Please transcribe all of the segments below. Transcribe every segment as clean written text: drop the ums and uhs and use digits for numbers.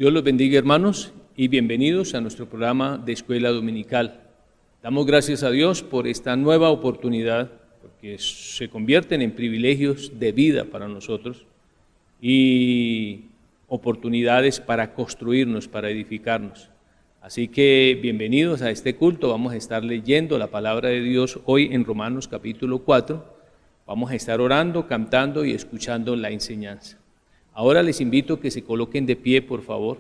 Dios los bendiga, hermanos, y bienvenidos a nuestro programa de Escuela Dominical. Damos gracias a Dios por esta nueva oportunidad, porque se convierten en privilegios de vida para nosotros y oportunidades para construirnos, para edificarnos. Así que bienvenidos a este culto. Vamos a estar leyendo la palabra de Dios hoy en Romanos capítulo 4. Vamos a estar orando, cantando y escuchando la enseñanza. Ahora les invito a que se coloquen de pie, por favor,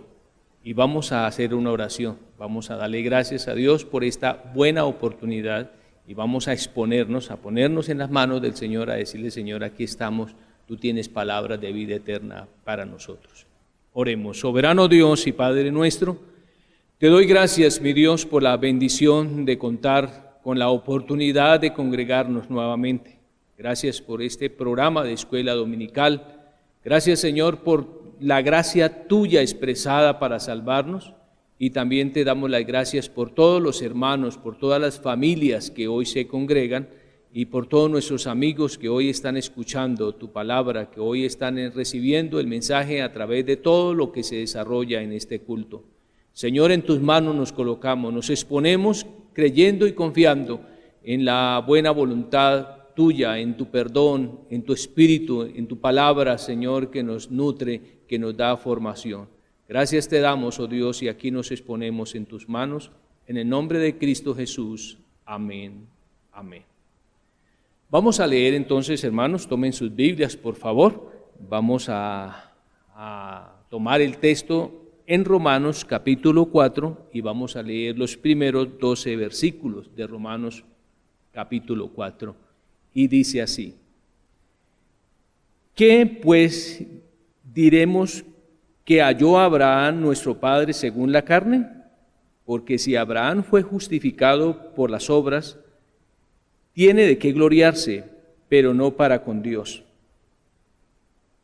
y vamos a hacer una oración. Vamos a darle gracias a Dios por esta buena oportunidad y vamos a exponernos, a ponernos en las manos del Señor, a decirle: Señor, aquí estamos, tú tienes palabras de vida eterna para nosotros. Oremos. Soberano Dios y Padre nuestro, te doy gracias, mi Dios, por la bendición de contar con la oportunidad de congregarnos nuevamente. Gracias por este programa de Escuela Dominical. Gracias, Señor, por la gracia tuya expresada para salvarnos, y también te damos las gracias por todos los hermanos, por todas las familias que hoy se congregan y por todos nuestros amigos que hoy están escuchando tu palabra, que hoy están recibiendo el mensaje a través de todo lo que se desarrolla en este culto. Señor, en tus manos nos colocamos, nos exponemos creyendo y confiando en la buena voluntad tuya, en tu perdón, en tu espíritu, en tu palabra, Señor, que nos nutre, que nos da formación. Gracias te damos, oh Dios, y aquí nos exponemos en tus manos, en el nombre de Cristo Jesús. Amén. Amén. Vamos a leer entonces, hermanos, tomen sus Biblias, por favor. Vamos a tomar el texto en Romanos capítulo 4 y vamos a leer los primeros 12 versículos de Romanos capítulo 4. Y dice así: ¿qué pues diremos que halló Abraham nuestro padre según la carne? Porque si Abraham fue justificado por las obras, tiene de qué gloriarse, pero no para con Dios.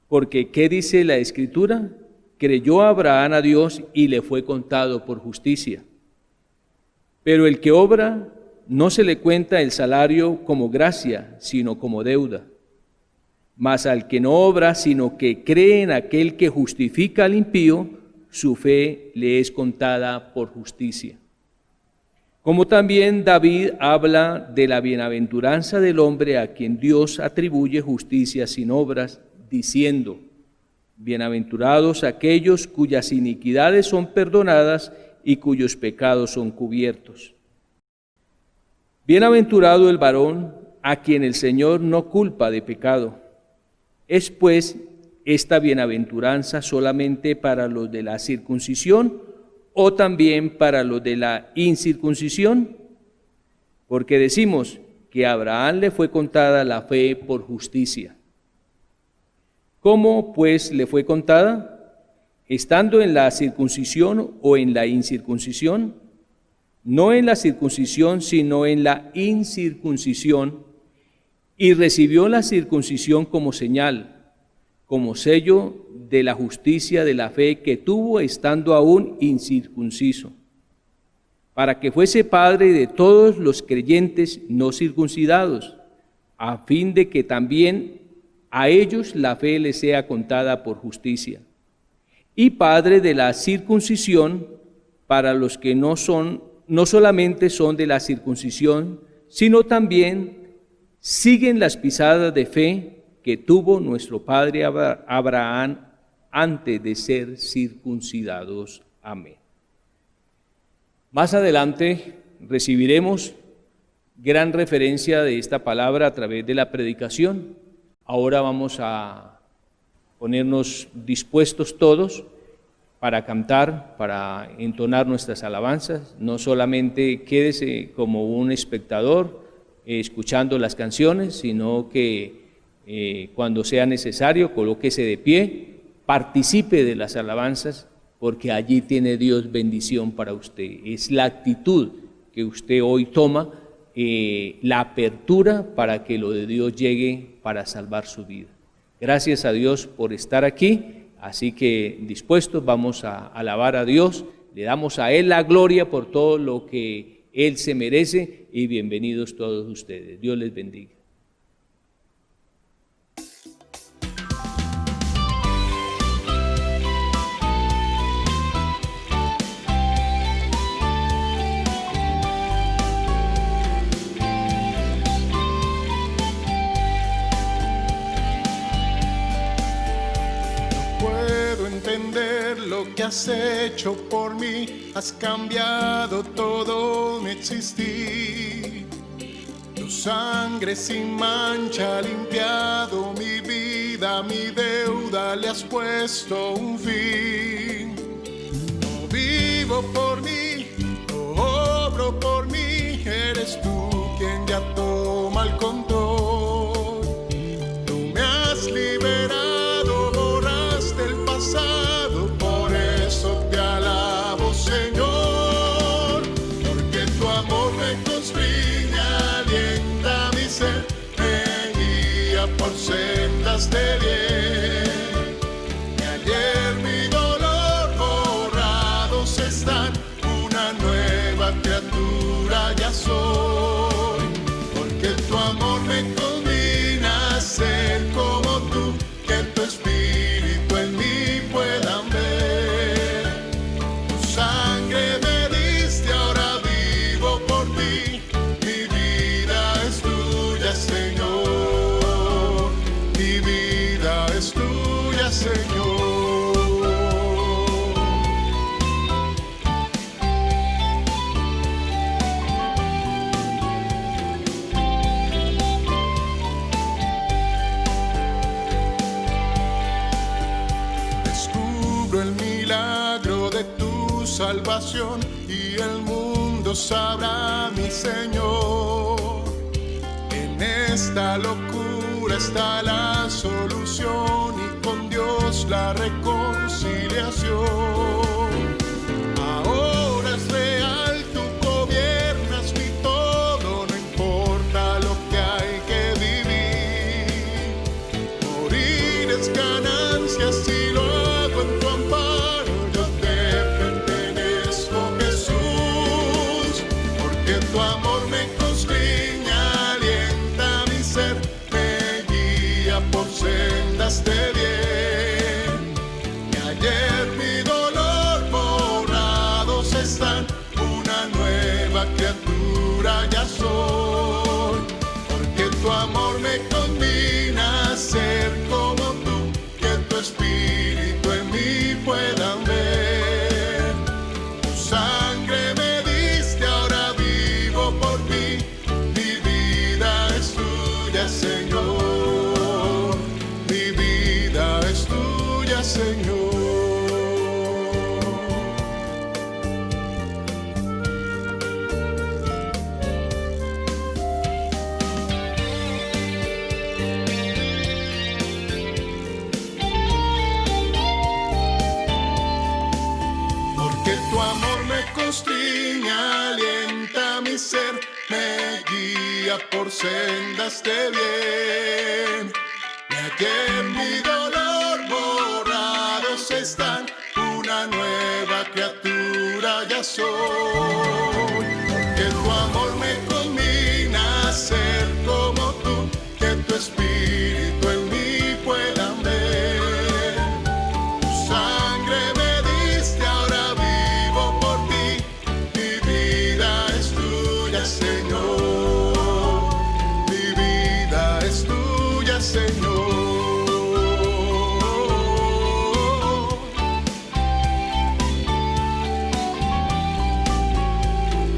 Porque ¿qué dice la Escritura? Creyó Abraham a Dios y le fue contado por justicia. Pero el que obra, no se le cuenta el salario como gracia, sino como deuda. Mas al que no obra, sino que cree en aquel que justifica al impío, su fe le es contada por justicia. Como también David habla de la bienaventuranza del hombre a quien Dios atribuye justicia sin obras, diciendo: bienaventurados aquellos cuyas iniquidades son perdonadas y cuyos pecados son cubiertos. Bienaventurado el varón a quien el Señor no culpa de pecado. ¿Es pues esta bienaventuranza solamente para los de la circuncisión o también para los de la incircuncisión? Porque decimos que a Abraham le fue contada la fe por justicia. ¿Cómo pues le fue contada? ¿Estando en la circuncisión o en la incircuncisión? No en la circuncisión, sino en la incircuncisión, y recibió la circuncisión como señal, como sello de la justicia de la fe que tuvo estando aún incircunciso, para que fuese padre de todos los creyentes no circuncidados, a fin de que también a ellos la fe les sea contada por justicia, y padre de la circuncisión para los que no solamente son de la circuncisión, sino también siguen las pisadas de fe que tuvo nuestro padre Abraham antes de ser circuncidados. Amén. Más adelante recibiremos gran referencia de esta palabra a través de la predicación. Ahora vamos a ponernos dispuestos todos para cantar, para entonar nuestras alabanzas. No solamente quédese como un espectador escuchando las canciones, sino que cuando sea necesario, colóquese de pie, participe de las alabanzas, porque allí tiene Dios bendición para usted. Es la actitud que usted hoy toma, la apertura para que lo de Dios llegue para salvar su vida. Gracias a Dios por estar aquí. Así que dispuestos, vamos a alabar a Dios, le damos a Él la gloria por todo lo que Él se merece, y bienvenidos todos ustedes. Dios les bendiga. que has hecho por mí, has cambiado todo mi existir. Tu sangre sin mancha ha limpiado mi vida, mi deuda le has puesto un fin. No vivo por mí, no obro por mí, eres tú quien ya toma el control. Tú me has liberado, borraste el pasado, por eso te alabo, Señor, porque tu amor me constriñe, alienta mi ser, me guía por sendas de bien. Que ayer mi dolor borrados están, una nueva criatura ya soy, porque tu amor me combina a ser como tú, que tu espíritu en mí puedan ver. Tu sangre me diste, ahora vivo por ti, mi vida es tuya, Señor, mi vida es tuya, Señor. Descubro el milagro de tu salvación y el mundo sabrá, mi Señor. En esta locura está la solución y con Dios la reconciliación. Ahora es real, tú gobiernas mi todo, no importa lo que hay que vivir. Morir es ganancia si lo hago en tu amparo, yo te pertenezco, Jesús, porque tu amor me constriñe, alienta mi ser, me guía por sendas de bien. Que ayer mi dolor borrados están, una nueva criatura ya soy, porque tu amor me combina a ser como tú, que tu espíritu en mí puedan ver. Tu sangre me diste, ahora vivo por ti, mi vida es tuya, Señor, mi vida es tuya, Señor. Porque tu amor me constriñe, alienta mi ser, me guía por sendas de bien. Y ayer mi dolor borrados están, una nueva criatura ya soy. Porque tu amor me combina a ser como tú, que tu espíritu en mí puedan ver. Tu sangre me diste, ahora vivo por ti, mi vida es tuya, Señor, mi vida es tuya, Señor.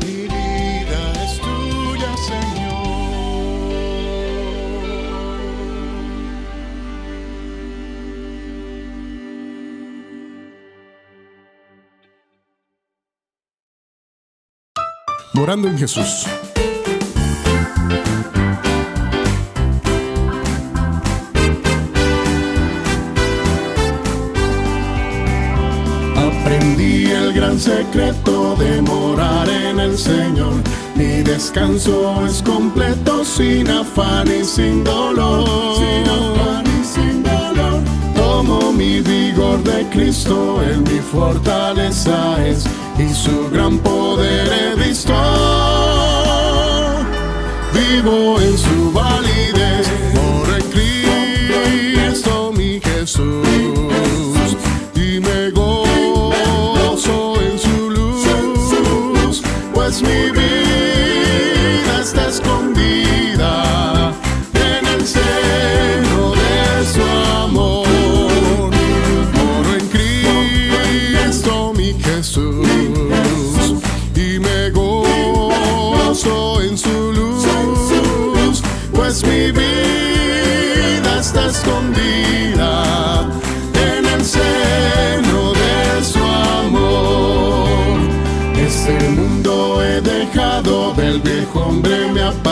Mi vida es tuya, Señor. Morando en Jesús. Aprendí el gran secreto de morar en el Señor. Mi descanso es completo, sin afán y sin dolor. Sin afán y sin dolor. Tomo mi vigor de Cristo, Él mi fortaleza es, y su gran poder he visto. Vivo en su validez, moro en Cristo mi Jesús, y me gozo en su luz, pues mi vida está escondida en el seno de su amor. Moro en Cristo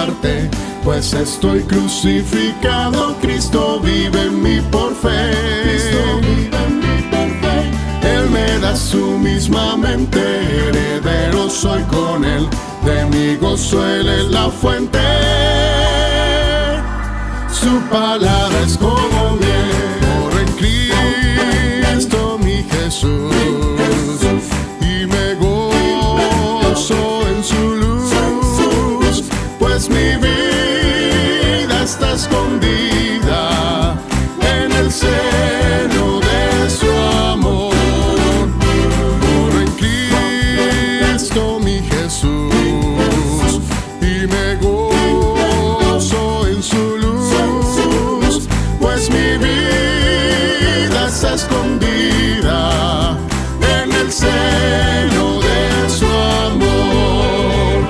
muerte, pues estoy crucificado. Cristo vive en mí por fe. Cristo vive en mí por fe. Él me da su misma mente, heredero soy con Él, de mi gozo Él es la fuente. Su palabra es como miel, corre en Cristo mi Jesús, y me gozo en su luz, pues mi vida está escondida en el seno de su amor. Corre en Cristo mi Jesús, y me gozo en su luz, pues mi vida está escondida en el seno de su amor.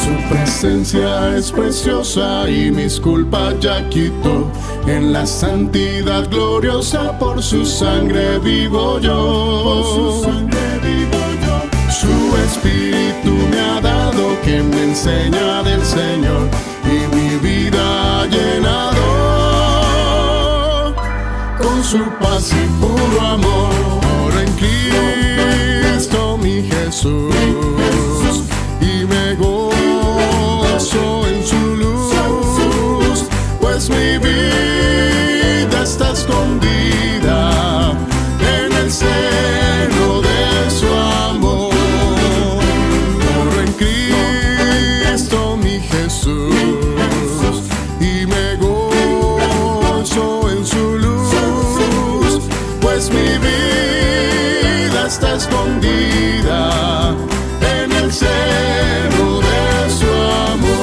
Su presencia es preciosa y mis culpas ya quitó. En la santidad gloriosa por su sangre vivo yo. Por su sangre vivo yo. Su espíritu me ha dado, que me enseña del Señor, y mi vida ha llenado con su paz y puro amor. En Cristo mi Jesús, y me gozo en su luz, pues mi vida está escondida en el seno de su amor. Corro en Cristo mi Jesús, y me gozo en su luz, pues mi vida está escondida en el seno de su amor.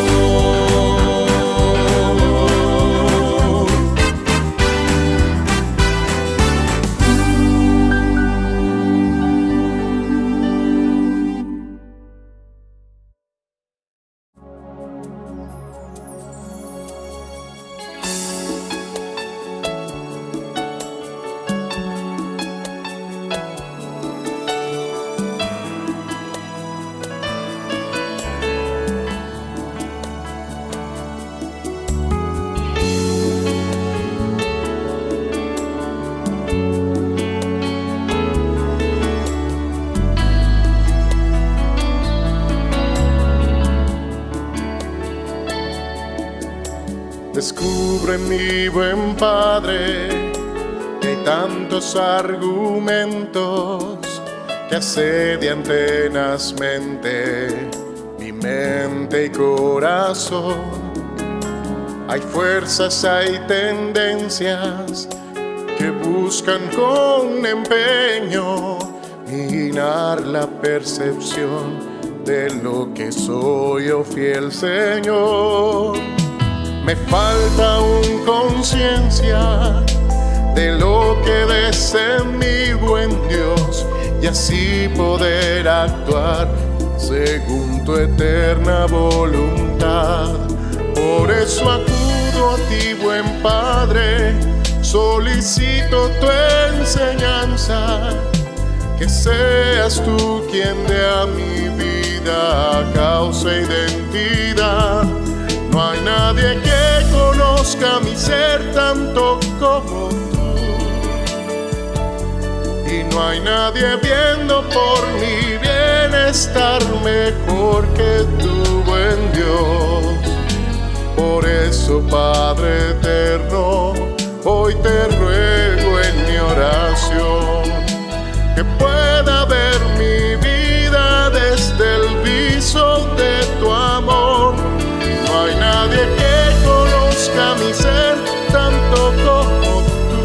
Descubre mi buen Padre que hay tantos argumentos que asedian tenazmente mi mente y corazón. Hay fuerzas, hay tendencias que buscan con empeño minar la percepción de lo que soy, oh fiel Señor. Me falta aún conciencia de lo que desea mi buen Dios, y así poder actuar según tu eterna voluntad. Por eso acudo a ti, buen Padre, solicito tu enseñanza, que seas tú quien dé a mi vida causa e identidad. No hay nadie que conozca mi ser tanto como tú, y no hay nadie viendo por mi bienestar mejor que tu buen Dios. Por eso, Padre eterno, hoy te ruego en mi oración que pueda ver mi vida desde el viso de tu amor. No hay nadie que conozca mi ser tanto como tú,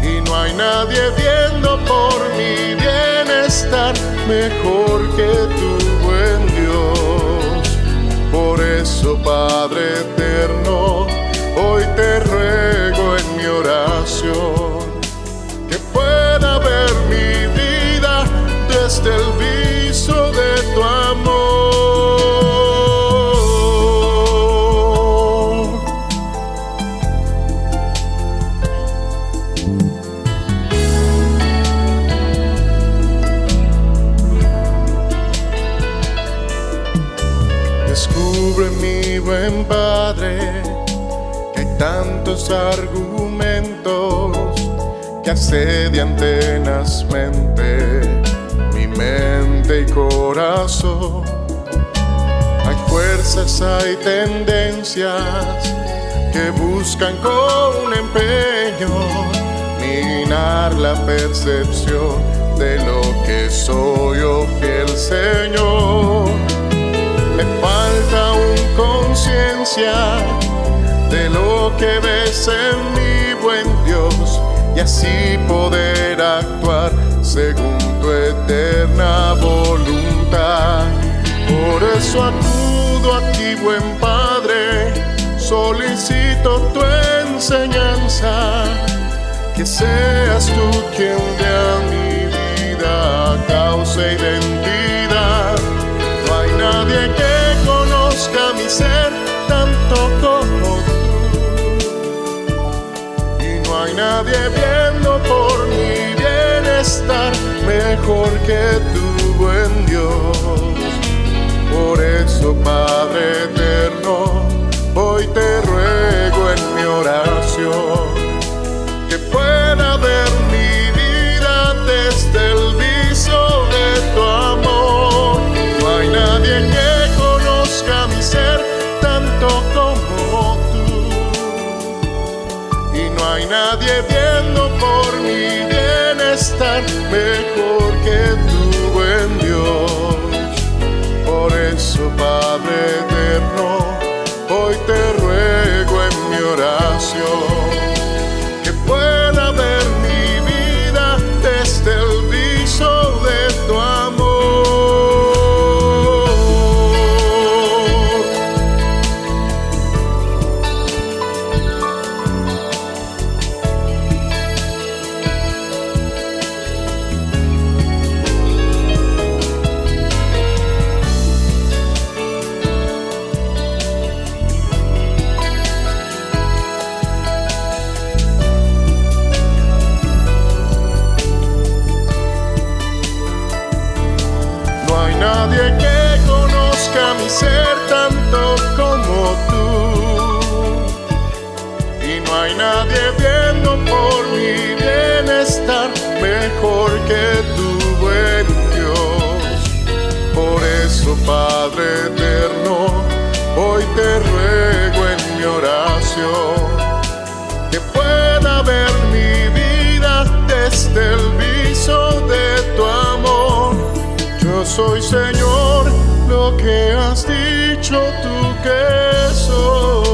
y no hay nadie viendo por mi bienestar mejor que tu buen Dios. Por eso, Padre eterno, hoy te ruego en mi oración que pueda ver mi vida desde el viso de tu amor. buen Padre, que hay tantos argumentos que asedian tenazmente mi mente y corazón. Hay fuerzas, hay tendencias que buscan con empeño minar la percepción de lo que soy, oh fiel Señor. Me falta aún conciencia de lo que ves en mi buen Dios, y así poder actuar según tu eterna voluntad. Por eso acudo a ti, buen Padre, solicito tu enseñanza, que seas tú quien dé a mi vida causa e identidad. No hay nadie que conozca mi ser tanto como tú, y no hay nadie viendo por mi bienestar mejor que tu buen Dios. Por eso, Padre eterno, hoy te ruego en mi oración que pueda ver mi vida desde el viso de tu amor. No hay nadie que conozca mi ser tanto como tú, y no hay nadie viendo por mi bienestar mejor que tu buen Dios. Por eso, Padre eterno, hoy te ruego en mi oración que pueda ver mi vida desde el viso de tu amor. Nadie que conozca mi ser tanto como tú, y no hay nadie viendo por mi bienestar mejor que tu buen Dios. Por eso, Padre eterno, hoy te ruego en mi oración que pueda ver mi vida desde el viso de tu amor. Yo soy, Señor, lo que has dicho tú que soy.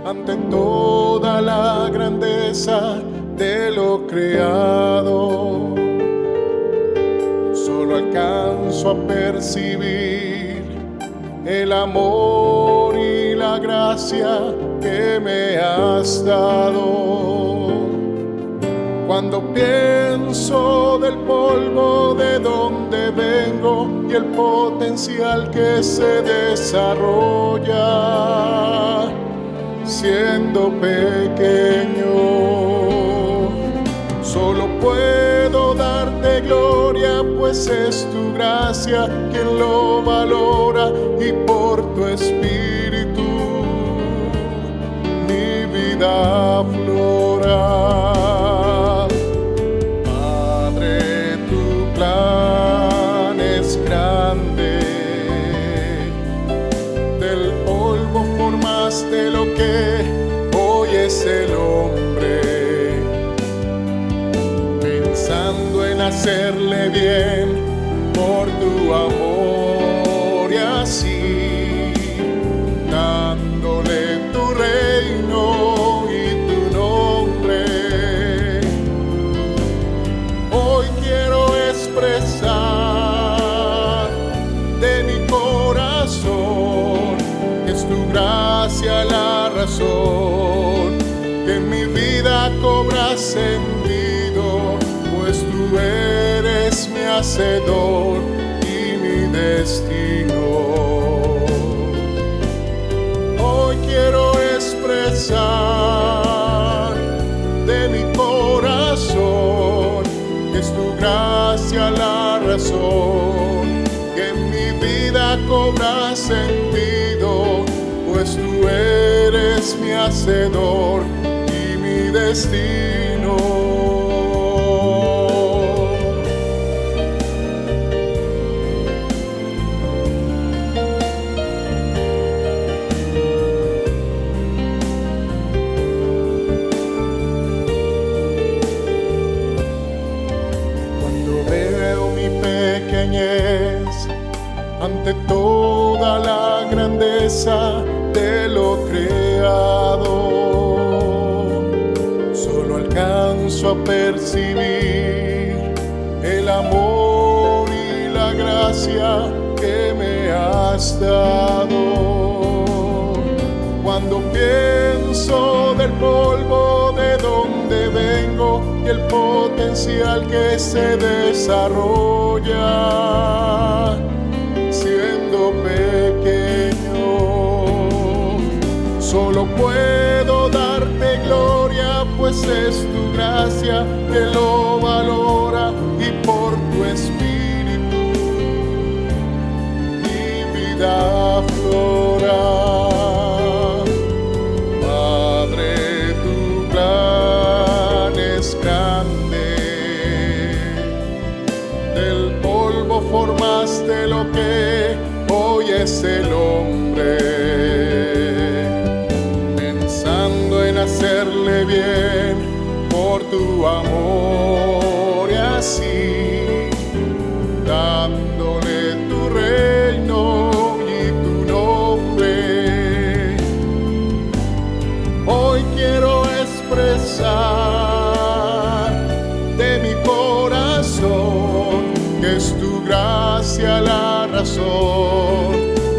Ante toda la grandeza de lo creado, solo alcanzo a percibir el amor y la gracia que me has dado. Cuando pienso del polvo de donde vengo y el potencial que se desarrolla siendo pequeño, solo puedo darte gloria, pues es tu gracia quien lo valora, y por tu espíritu mi vida aflora. Padre, tu plan es grande es el hombre, pensando en hacerle bien por tu amor y así dándole tu reino y tu nombre. Hoy quiero expresar de mi corazón que es tu gracia la razón, que en mi vida cobra sentido, pues tú eres mi hacedor y mi destino. Hoy quiero expresar de mi corazón que es tu gracia la razón, que en mi vida cobra sentido, pues tú eres mi hacedor y mi destino. Ante toda la grandeza de lo creado, solo alcanzo a percibir el amor y la gracia que me has dado. Cuando pienso del polvo de donde vengo y el potencial que se desarrolla siendo pequeño, solo puedo darte gloria, pues es tu gracia que lo valora, y por tu espíritu mi vida aflora. Padre, tu plan es grande, del polvo formaste lo que hoy es el hombre, pensando en hacerle bien por tu amor y así dándole tu reino y tu nombre. Hoy quiero expresar de mi corazón que es tu gracia la razón,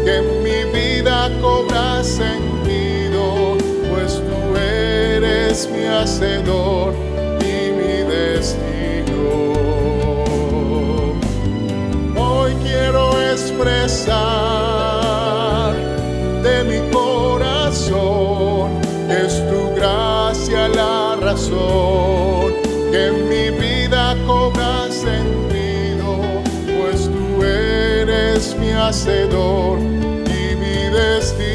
que en mi vida cobra sentido, pues tú eres mi hacedor y mi destino. Hoy quiero expresar de mi corazón que es tu gracia la razón, que en mi vida cobra sentido, pues tú eres mi hacedor y mi destino.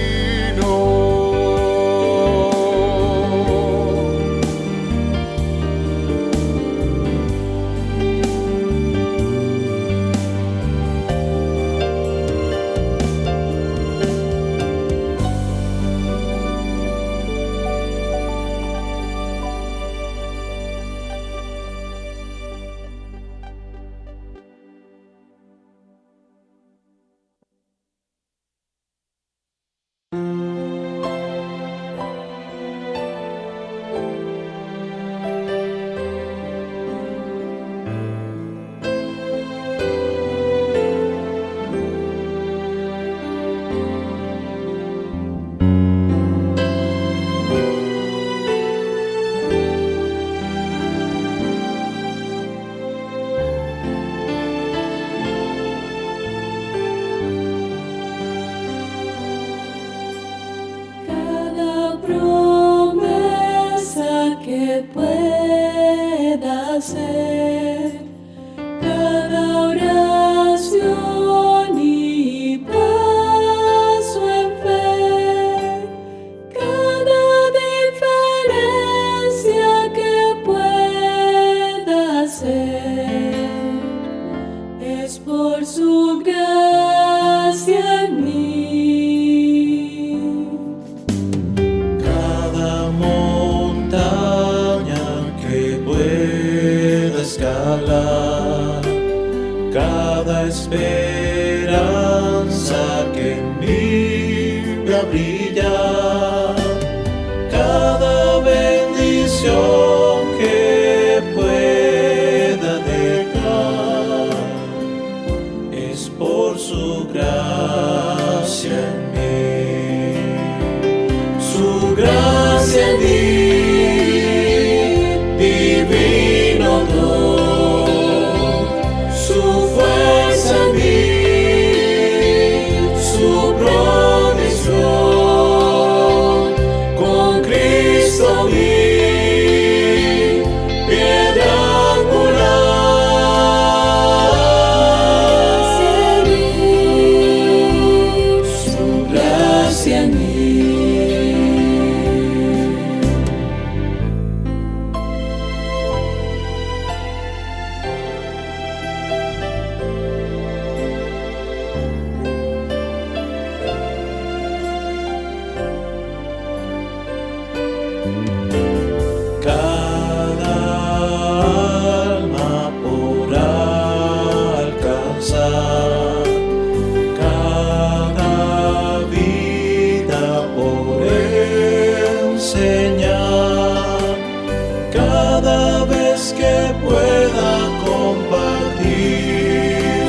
cada vez que pueda compartir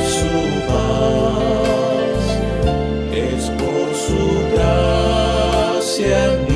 su paz, es por su gracia en mí.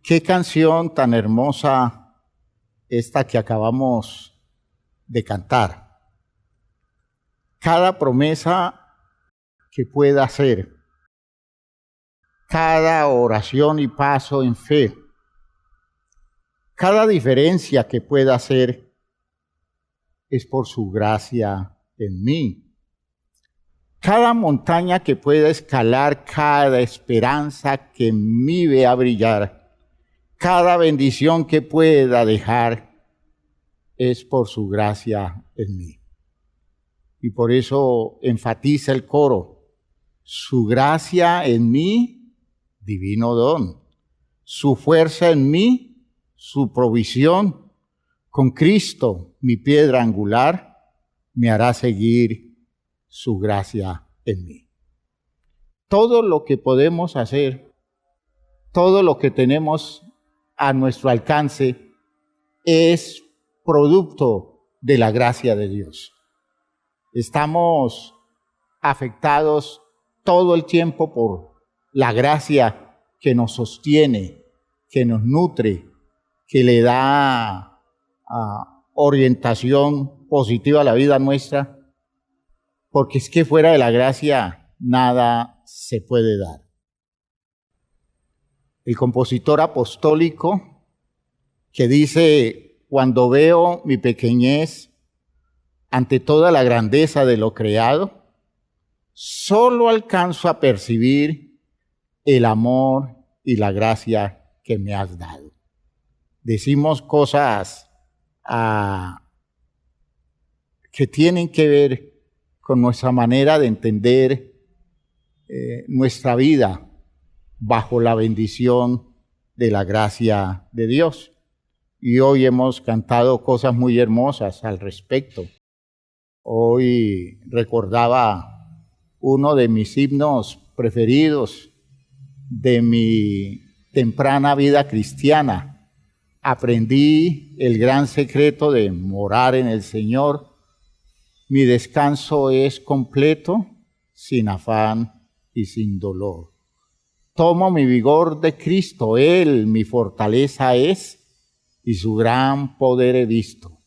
Qué canción tan hermosa esta que acabamos de cantar. Cada promesa que pueda hacer, cada oración y paso en fe, cada diferencia que pueda hacer es por su gracia en mí. Cada montaña que pueda escalar, cada esperanza que en mí vea brillar, cada bendición que pueda dejar es por su gracia en mí. Y por eso enfatiza el coro: su gracia en mí, divino don; su fuerza en mí, su provisión; con Cristo, mi piedra angular, me hará seguir su gracia en mí. Todo lo que podemos hacer, todo lo que tenemos a nuestro alcance es producto de la gracia de Dios. Estamos afectados todo el tiempo por la gracia que nos sostiene, que nos nutre, que le da orientación positiva a la vida nuestra, porque es que fuera de la gracia nada se puede dar. El compositor apostólico que dice: cuando veo mi pequeñez ante toda la grandeza de lo creado, solo alcanzo a percibir el amor y la gracia que me has dado. Decimos cosas que tienen que ver con nuestra manera de entender nuestra vida bajo la bendición de la gracia de Dios. y hoy hemos cantado cosas muy hermosas al respecto. Hoy recordaba uno de mis himnos preferidos de mi temprana vida cristiana. Aprendí el gran secreto de morar en el Señor. Mi descanso es completo, sin afán y sin dolor. Tomo mi vigor de Cristo, Él mi fortaleza es, y su gran poder he visto.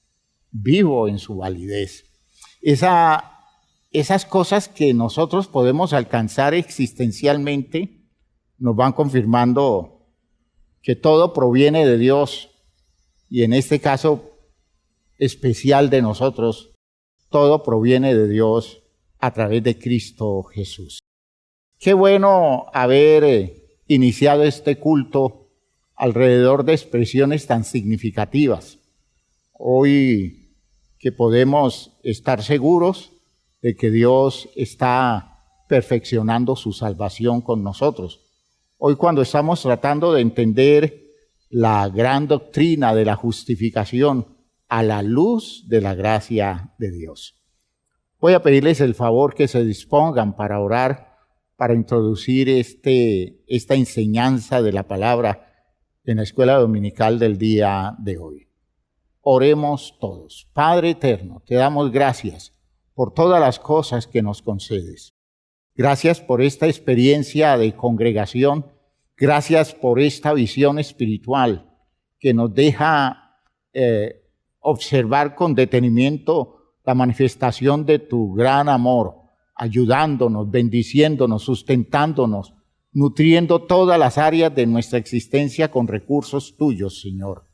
Vivo en su validez. Esas cosas que nosotros podemos alcanzar existencialmente nos van confirmando que todo proviene de Dios, y en este caso especial de nosotros, todo proviene de Dios a través de Cristo Jesús. Qué bueno haber iniciado este culto alrededor de expresiones tan significativas. Hoy que podemos estar seguros de que Dios está perfeccionando su salvación con nosotros. Hoy cuando estamos tratando de entender la gran doctrina de la justificación a la luz de la gracia de Dios. Voy a pedirles el favor que se dispongan para orar, para introducir esta enseñanza de la palabra en la escuela dominical del día de hoy. Oremos todos. Padre eterno, te damos gracias por todas las cosas que nos concedes. Gracias por esta experiencia de congregación. Gracias por esta visión espiritual que nos deja observar con detenimiento la manifestación de tu gran amor, ayudándonos, bendiciéndonos, sustentándonos, nutriendo todas las áreas de nuestra existencia con recursos tuyos, Señor.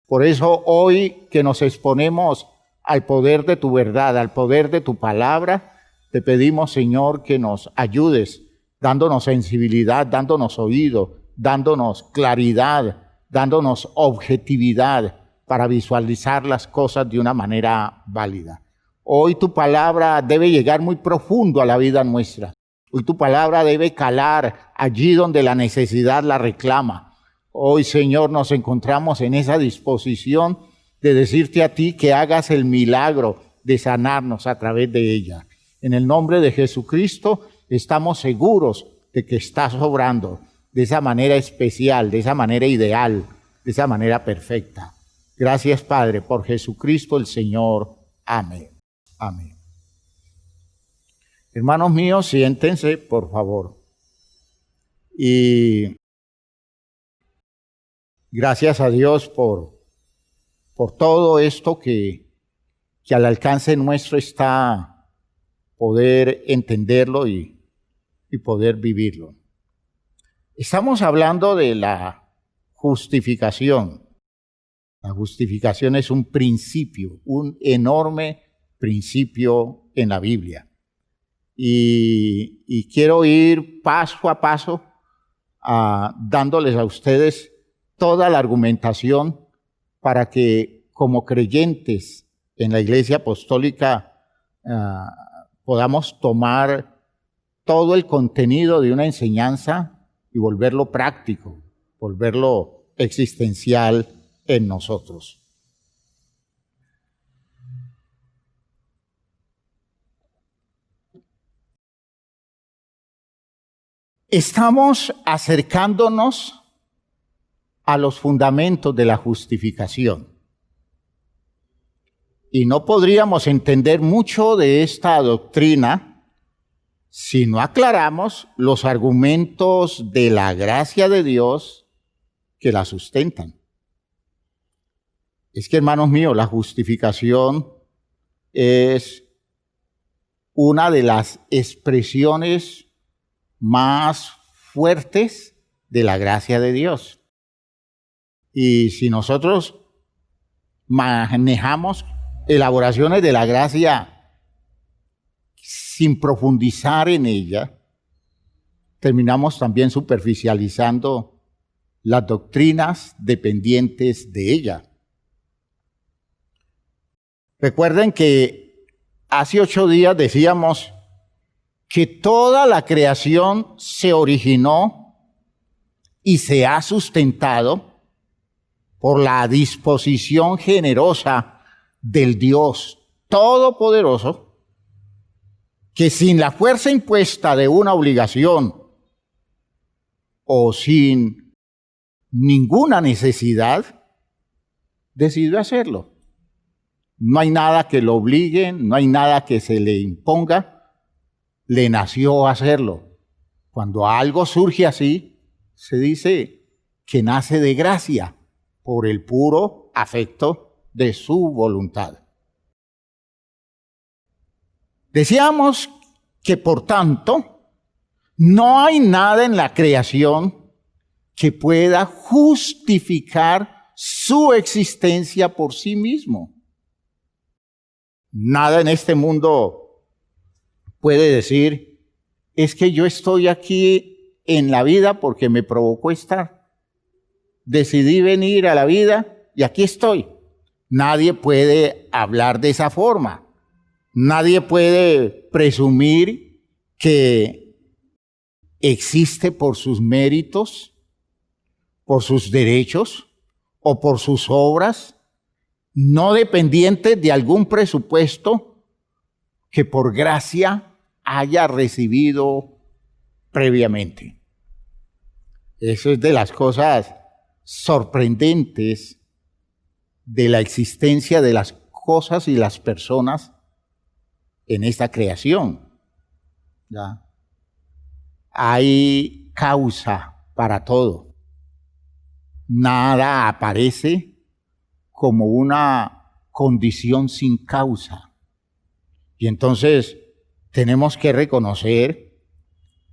Por eso hoy que nos exponemos al poder de tu verdad, al poder de tu palabra, te pedimos, Señor, que nos ayudes, dándonos sensibilidad, dándonos oído, dándonos claridad, dándonos objetividad para visualizar las cosas de una manera válida. Hoy tu palabra debe llegar muy profundo a la vida nuestra. Hoy tu palabra debe calar allí donde la necesidad la reclama. Hoy, Señor, nos encontramos en esa disposición de decirte a ti que hagas el milagro de sanarnos a través de ella. En el nombre de Jesucristo estamos seguros de que estás obrando de esa manera especial, de esa manera ideal, de esa manera perfecta. Gracias, Padre, por Jesucristo el Señor. Amén. Amén. Hermanos míos, siéntense, por favor. Y gracias a Dios por todo esto que al alcance nuestro está poder entenderlo y poder vivirlo. Estamos hablando de la justificación. La justificación es un principio, un enorme principio en la Biblia. Y quiero ir paso a paso dándoles a ustedes toda la argumentación para que como creyentes en la Iglesia Apostólica podamos tomar todo el contenido de una enseñanza y volverlo práctico, volverlo existencial en nosotros. Estamos acercándonos a los fundamentos de la justificación. Y no podríamos entender mucho de esta doctrina si no aclaramos los argumentos de la gracia de Dios que la sustentan. Es que, hermanos míos, la justificación es una de las expresiones más fuertes de la gracia de Dios. Y si nosotros manejamos elaboraciones de la gracia sin profundizar en ella, terminamos también superficializando las doctrinas dependientes de ella. Recuerden que hace 8 días decíamos que toda la creación se originó y se ha sustentado por la disposición generosa del Dios Todopoderoso, que sin la fuerza impuesta de una obligación o sin ninguna necesidad, decidió hacerlo. No hay nada que lo obligue, no hay nada que se le imponga, le nació hacerlo. Cuando algo surge así, se dice que nace de gracia por el puro afecto de su voluntad. Decíamos que, por tanto, no hay nada en la creación que pueda justificar su existencia por sí mismo. Nada en este mundo puede decir, es que yo estoy aquí en la vida porque me provocó estar. Decidí venir a la vida y aquí estoy. Nadie puede hablar de esa forma. Nadie puede presumir que existe por sus méritos, por sus derechos o por sus obras, no dependientes de algún presupuesto que por gracia haya recibido previamente. Eso es de las cosas sorprendentes de la existencia de las cosas y las personas en esta creación. ¿Ya? Hay causa para todo. Nada aparece como una condición sin causa. Y entonces tenemos que reconocer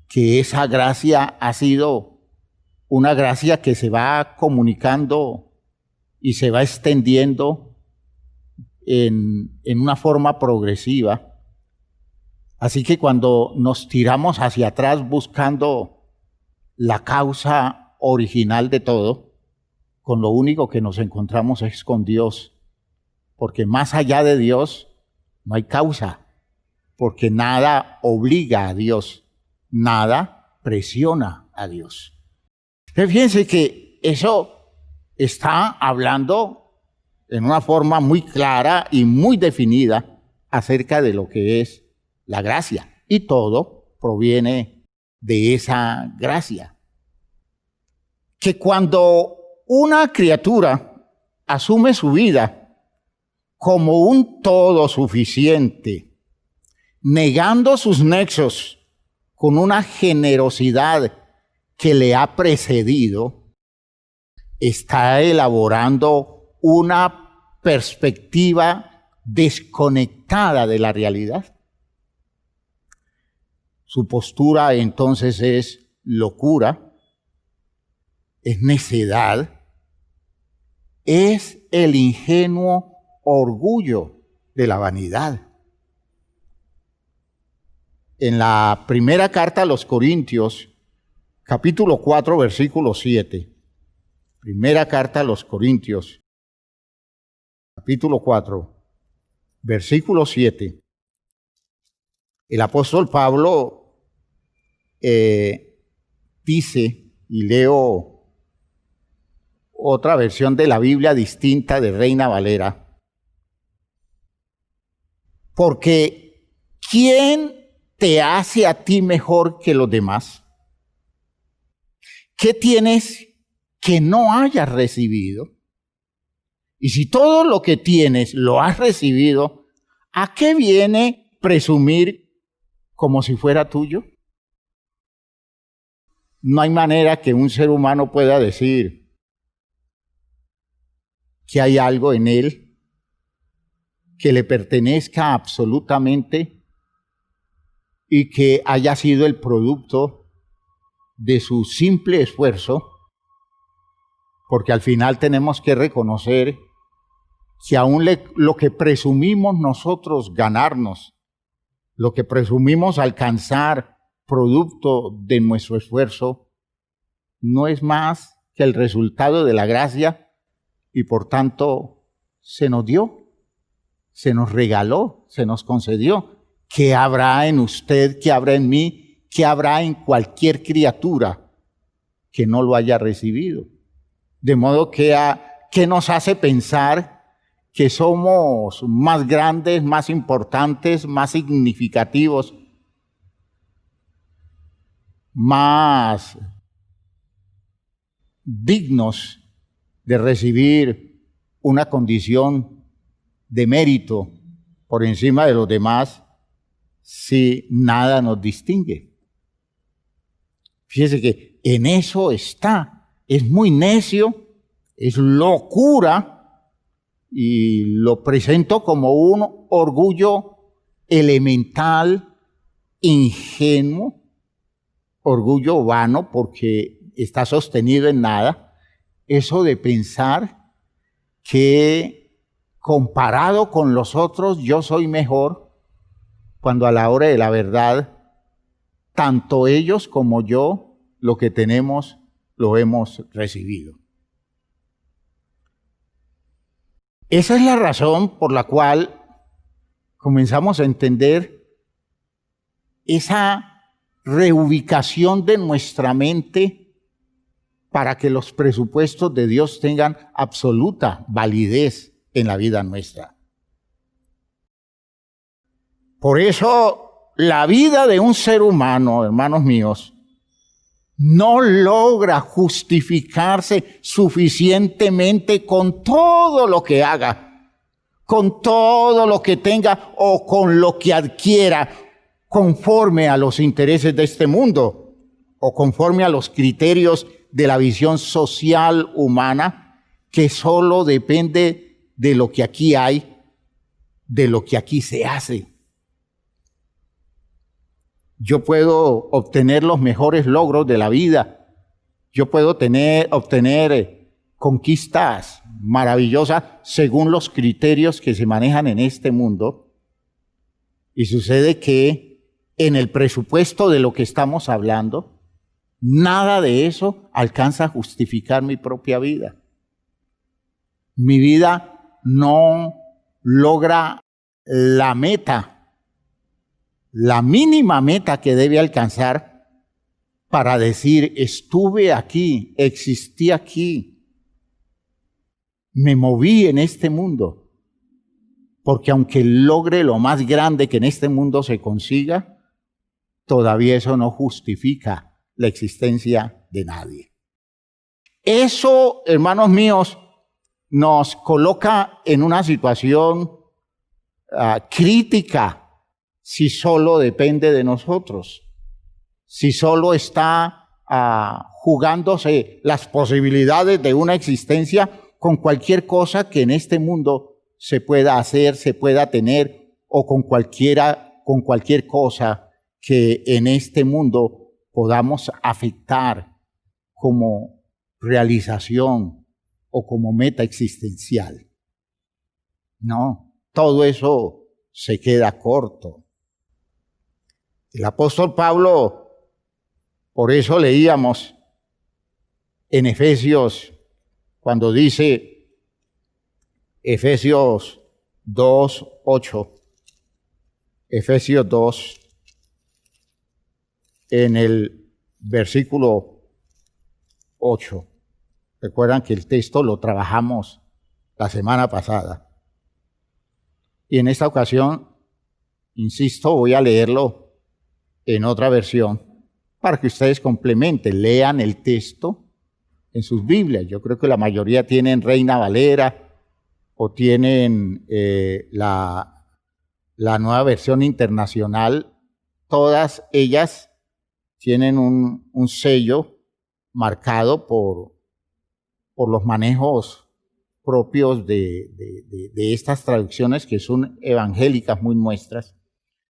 que esa gracia ha sido una gracia que se va comunicando y se va extendiendo en una forma progresiva. Así que cuando nos tiramos hacia atrás buscando la causa original de todo, con lo único que nos encontramos es con Dios, porque más allá de Dios no hay causa, porque nada obliga a Dios, nada presiona a Dios. Fíjense que eso está hablando en una forma muy clara y muy definida acerca de lo que es la gracia, y todo proviene de esa gracia. Que cuando una criatura asume su vida como un todo suficiente, negando sus nexos con una generosidad que le ha precedido, está elaborando una perspectiva desconectada de la realidad. Su postura entonces es locura, es necedad, es el ingenuo orgullo de la vanidad. En la primera carta a los Corintios, capítulo 4, versículo 7. Primera carta a los Corintios, capítulo 4, versículo 7. El apóstol Pablo dice, y leo otra versión de la Biblia distinta de Reina Valera, porque ¿quién te hace a ti mejor que los demás? ¿Qué tienes que no hayas recibido? Y si todo lo que tienes lo has recibido, ¿a qué viene presumir como si fuera tuyo? No hay manera que un ser humano pueda decir que hay algo en él que le pertenezca absolutamente y que haya sido el producto de su simple esfuerzo, porque al final tenemos que reconocer que aún lo que presumimos nosotros ganarnos, lo que presumimos alcanzar producto de nuestro esfuerzo, no es más que el resultado de la gracia y por tanto se nos dio, se nos regaló, se nos concedió. ¿Qué habrá en usted, qué habrá en mí, qué habrá en cualquier criatura que no lo haya recibido? De modo que ¿Qué nos hace pensar que somos más grandes, más importantes, más significativos, más dignos de recibir una condición de mérito por encima de los demás si nada nos distingue? Fíjese que en eso está. Es muy necio, es locura, y lo presento como un orgullo elemental, ingenuo, orgullo vano porque está sostenido en nada. Eso de pensar que comparado con los otros yo soy mejor, cuando a la hora de la verdad, tanto ellos como yo, lo que tenemos, lo hemos recibido. Esa es la razón por la cual comenzamos a entender esa reubicación de nuestra mente para que los presupuestos de Dios tengan absoluta validez en la vida nuestra. Por eso, la vida de un ser humano, hermanos míos, no logra justificarse suficientemente con todo lo que haga, con todo lo que tenga o con lo que adquiera, conforme a los intereses de este mundo o conforme a los criterios de la visión social humana, que solo depende de lo que aquí hay, de lo que aquí se hace. Yo puedo obtener los mejores logros de la vida. Yo puedo obtener conquistas maravillosas según los criterios que se manejan en este mundo. Y sucede que en el presupuesto de lo que estamos hablando, nada de eso alcanza a justificar mi propia vida. Mi vida no logra la meta, la mínima meta que debe alcanzar para decir: estuve aquí, existí aquí, me moví en este mundo. Porque aunque logre lo más grande que en este mundo se consiga, todavía eso no justifica la existencia de nadie. Eso, hermanos míos, nos coloca en una situación crítica si solo depende de nosotros, si solo está jugándose las posibilidades de una existencia con cualquier cosa que en este mundo se pueda hacer, se pueda tener, o con cualquier cosa que en este mundo podamos afectar como realización o como meta existencial. No, todo eso se queda corto. El apóstol Pablo, por eso leíamos en Efesios, cuando dice Efesios 2:8, Efesios 2, en el versículo 8. Recuerdan que el texto lo trabajamos la semana pasada. Y en esta ocasión, insisto, voy a leerlo en otra versión para que ustedes complementen, lean el texto en sus Biblias. Yo creo que la mayoría tienen Reina Valera o tienen la nueva versión internacional. Todas ellas tienen un sello marcado por los manejos propios de estas traducciones que son evangélicas muy nuestras.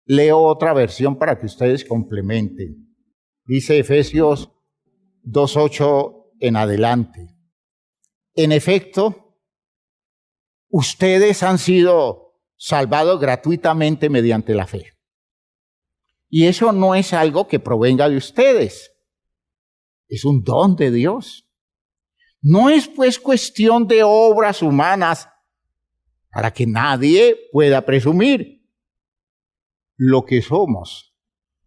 Leo otra versión para que ustedes complementen. Dice Efesios 2:8 en adelante: en efecto, ustedes han sido salvados gratuitamente mediante la fe. Y eso no es algo que provenga de ustedes, es un don de Dios. No es pues cuestión de obras humanas para que nadie pueda presumir. Lo que somos,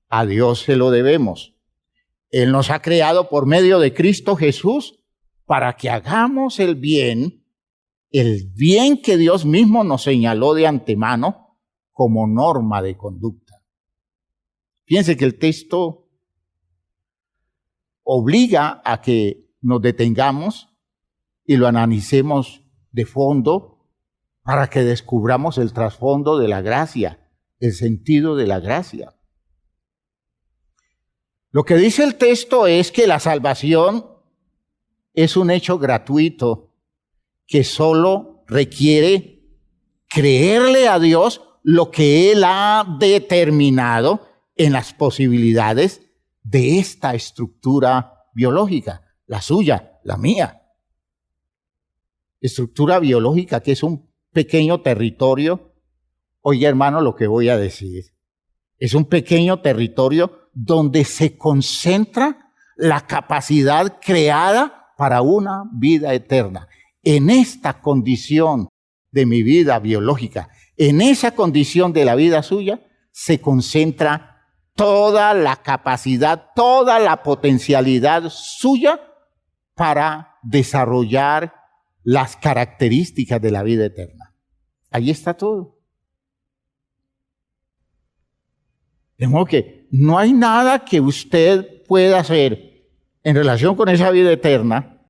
a Dios se lo debemos. Él nos ha creado por medio de Cristo Jesús para que hagamos el bien el bien que Dios mismo nos señaló de antemano como norma de conducta. Fíjense que el texto obliga a que nos detengamos y lo analicemos de fondo para que descubramos el trasfondo de la gracia, el sentido de la gracia. Lo que dice el texto es que la salvación es un hecho gratuito que solo requiere creerle a Dios lo que Él ha determinado en las posibilidades de esta estructura biológica, la suya, la mía. Estructura biológica que es un pequeño territorio. Oye, hermano, lo que voy a decir. Es un pequeño territorio donde se concentra la capacidad creada para una vida eterna. En esta condición de mi vida biológica, en esa condición de la vida suya, se concentra toda la capacidad, toda la potencialidad suya para desarrollar las características de la vida eterna. Ahí está todo. De modo que no hay nada que usted pueda hacer en relación con esa vida eterna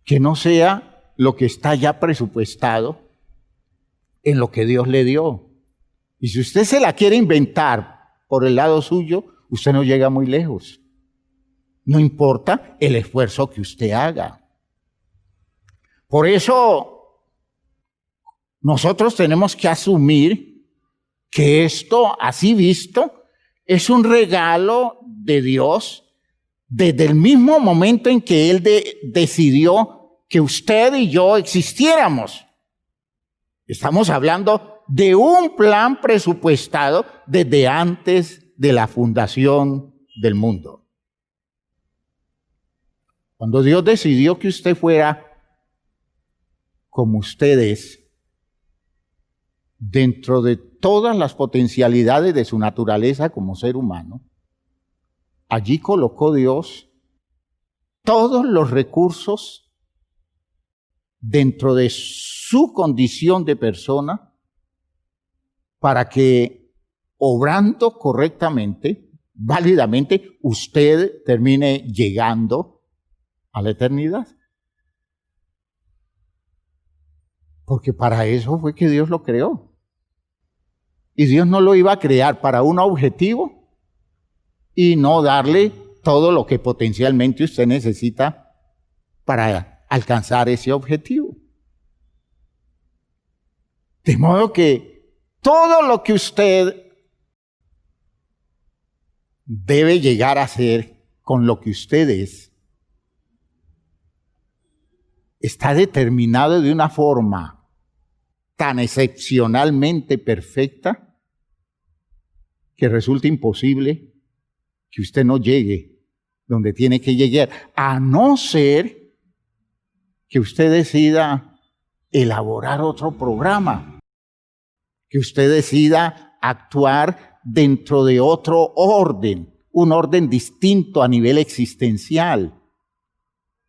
que no sea lo que está ya presupuestado en lo que Dios le dio. Y si usted se la quiere inventar por el lado suyo, usted no llega muy lejos. No importa el esfuerzo que usted haga. Por eso nosotros tenemos que asumir que esto, así visto, es un regalo de Dios desde el mismo momento en que Él decidió que usted y yo existiéramos. Estamos hablando de un plan presupuestado desde antes de la fundación del mundo. Cuando Dios decidió que usted fuera como usted es, dentro de todas las potencialidades de su naturaleza como ser humano, allí colocó Dios todos los recursos dentro de su condición de persona para que, obrando correctamente, válidamente, usted termine llegando a la eternidad. Porque para eso fue que Dios lo creó. Y Dios no lo iba a crear para un objetivo y no darle todo lo que potencialmente usted necesita para alcanzar ese objetivo. De modo que todo lo que usted debe llegar a ser con lo que usted es, está determinado de una forma tan excepcionalmente perfecta que resulta imposible que usted no llegue donde tiene que llegar, a no ser que usted decida elaborar otro programa, que usted decida actuar dentro de otro orden, un orden distinto a nivel existencial,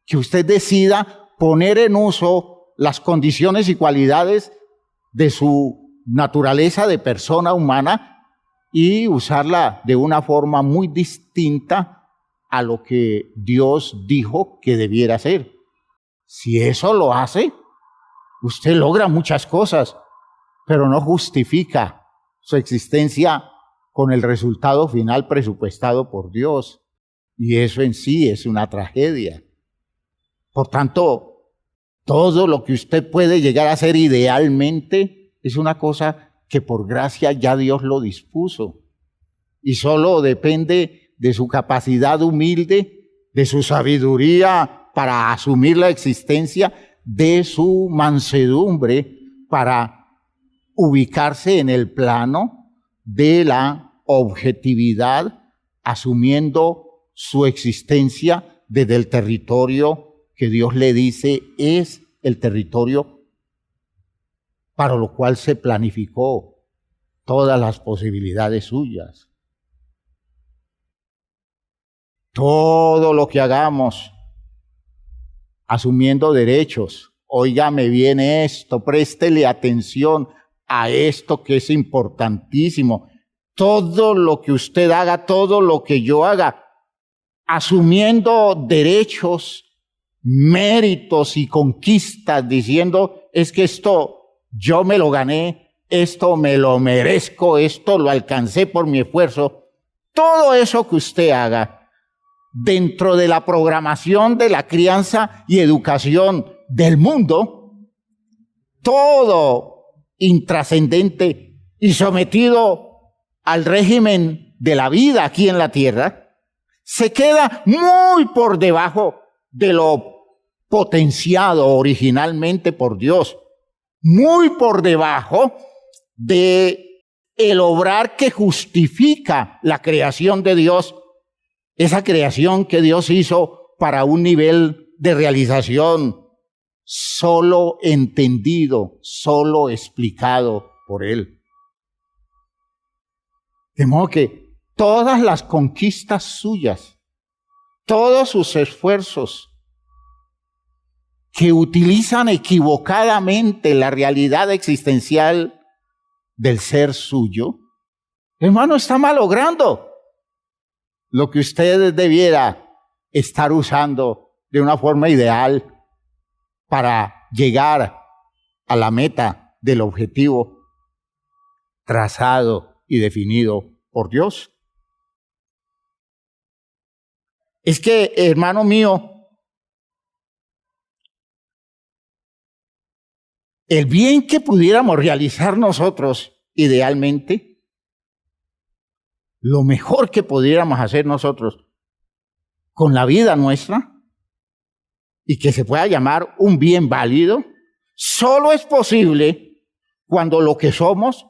que usted decida poner en uso las condiciones y cualidades de su naturaleza de persona humana y usarla de una forma muy distinta a lo que Dios dijo que debiera hacer. Si eso lo hace, usted logra muchas cosas, pero no justifica su existencia con el resultado final presupuestado por Dios. Y eso en sí es una tragedia. Por tanto, todo lo que usted puede llegar a hacer idealmente es una cosa que por gracia ya Dios lo dispuso. Y solo depende de su capacidad humilde, de su sabiduría para asumir la existencia, de su mansedumbre para ubicarse en el plano de la objetividad, asumiendo su existencia desde el territorio que Dios le dice es el territorio para lo cual se planificó todas las posibilidades suyas. Todo lo que hagamos, asumiendo derechos, óigame bien esto, préstele atención a esto que es importantísimo. Todo lo que usted haga, todo lo que yo haga, asumiendo derechos, méritos y conquistas, diciendo, es que esto yo me lo gané, esto me lo merezco, esto lo alcancé por mi esfuerzo. Todo eso que usted haga dentro de la programación de la crianza y educación del mundo, todo intrascendente y sometido al régimen de la vida aquí en la tierra, se queda muy por debajo de lo potenciado originalmente por Dios, muy por debajo de el obrar que justifica la creación de Dios, esa creación que Dios hizo para un nivel de realización solo entendido, solo explicado por Él. De modo que todas las conquistas suyas, todos sus esfuerzos que utilizan equivocadamente la realidad existencial del ser suyo, hermano, está malogrando lo que usted debiera estar usando de una forma ideal para llegar a la meta del objetivo trazado y definido por Dios. Es que, hermano mío, el bien que pudiéramos realizar nosotros idealmente, lo mejor que pudiéramos hacer nosotros con la vida nuestra y que se pueda llamar un bien válido, solo es posible cuando lo que somos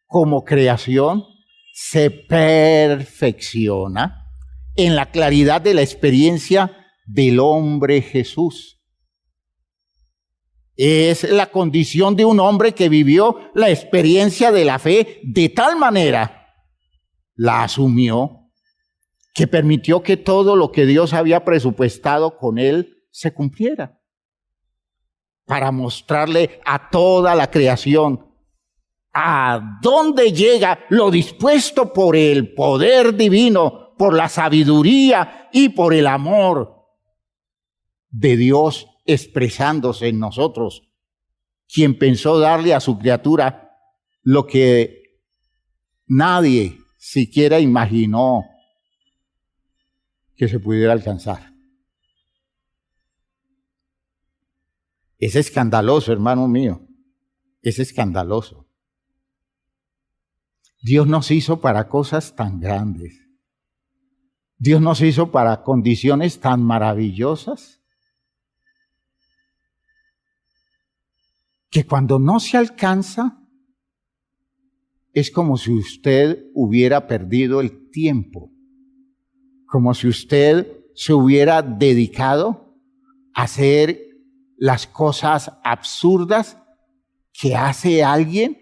como creación se perfecciona en la claridad de la experiencia del hombre Jesús. Es la condición de un hombre que vivió la experiencia de la fe de tal manera, la asumió, que permitió que todo lo que Dios había presupuestado con él se cumpliera, para mostrarle a toda la creación a dónde llega lo dispuesto por el poder divino, por la sabiduría y por el amor de Dios expresándose en nosotros, quien pensó darle a su criatura lo que nadie siquiera imaginó que se pudiera alcanzar. Es escandaloso, hermano mío, es escandaloso. Dios nos hizo para cosas tan grandes. Dios nos hizo para condiciones tan maravillosas que cuando no se alcanza es como si usted hubiera perdido el tiempo, como si usted se hubiera dedicado a hacer las cosas absurdas que hace alguien,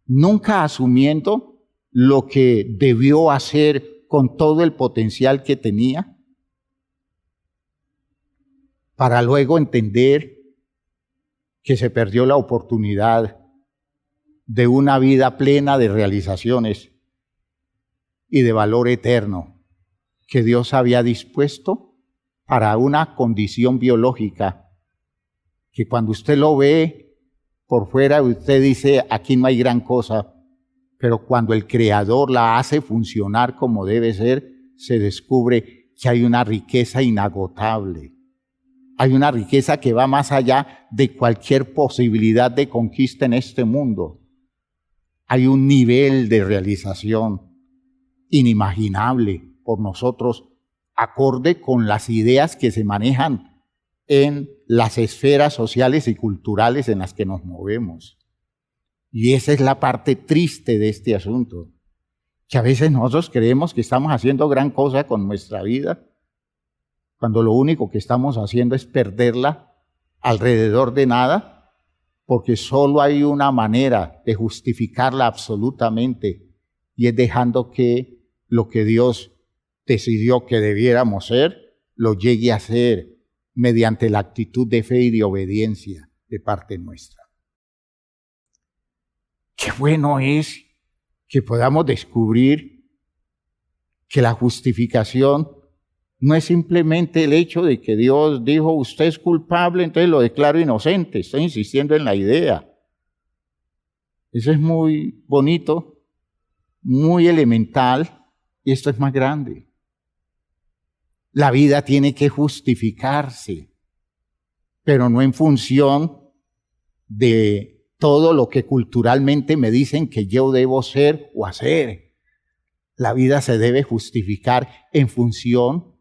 nunca asumiendo lo que debió hacer con todo el potencial que tenía, para luego entender que se perdió la oportunidad de una vida plena de realizaciones y de valor eterno que Dios había dispuesto para una condición biológica que cuando usted lo ve por fuera, usted dice, aquí no hay gran cosa, pero cuando el Creador la hace funcionar como debe ser, se descubre que hay una riqueza inagotable. Hay una riqueza que va más allá de cualquier posibilidad de conquista en este mundo. Hay un nivel de realización inimaginable por nosotros, acorde con las ideas que se manejan en las esferas sociales y culturales en las que nos movemos. Y esa es la parte triste de este asunto, que a veces nosotros creemos que estamos haciendo gran cosa con nuestra vida, cuando lo único que estamos haciendo es perderla alrededor de nada, porque solo hay una manera de justificarla absolutamente, y es dejando que lo que Dios decidió que debiéramos ser, lo llegue a ser mediante la actitud de fe y de obediencia de parte nuestra. Qué bueno es que podamos descubrir que la justificación no es simplemente el hecho de que Dios dijo, usted es culpable, entonces lo declaro inocente. Estoy insistiendo en la idea. Eso es muy bonito, muy elemental, y esto es más grande. La vida tiene que justificarse, pero no en función de todo lo que culturalmente me dicen que yo debo ser o hacer. La vida se debe justificar en función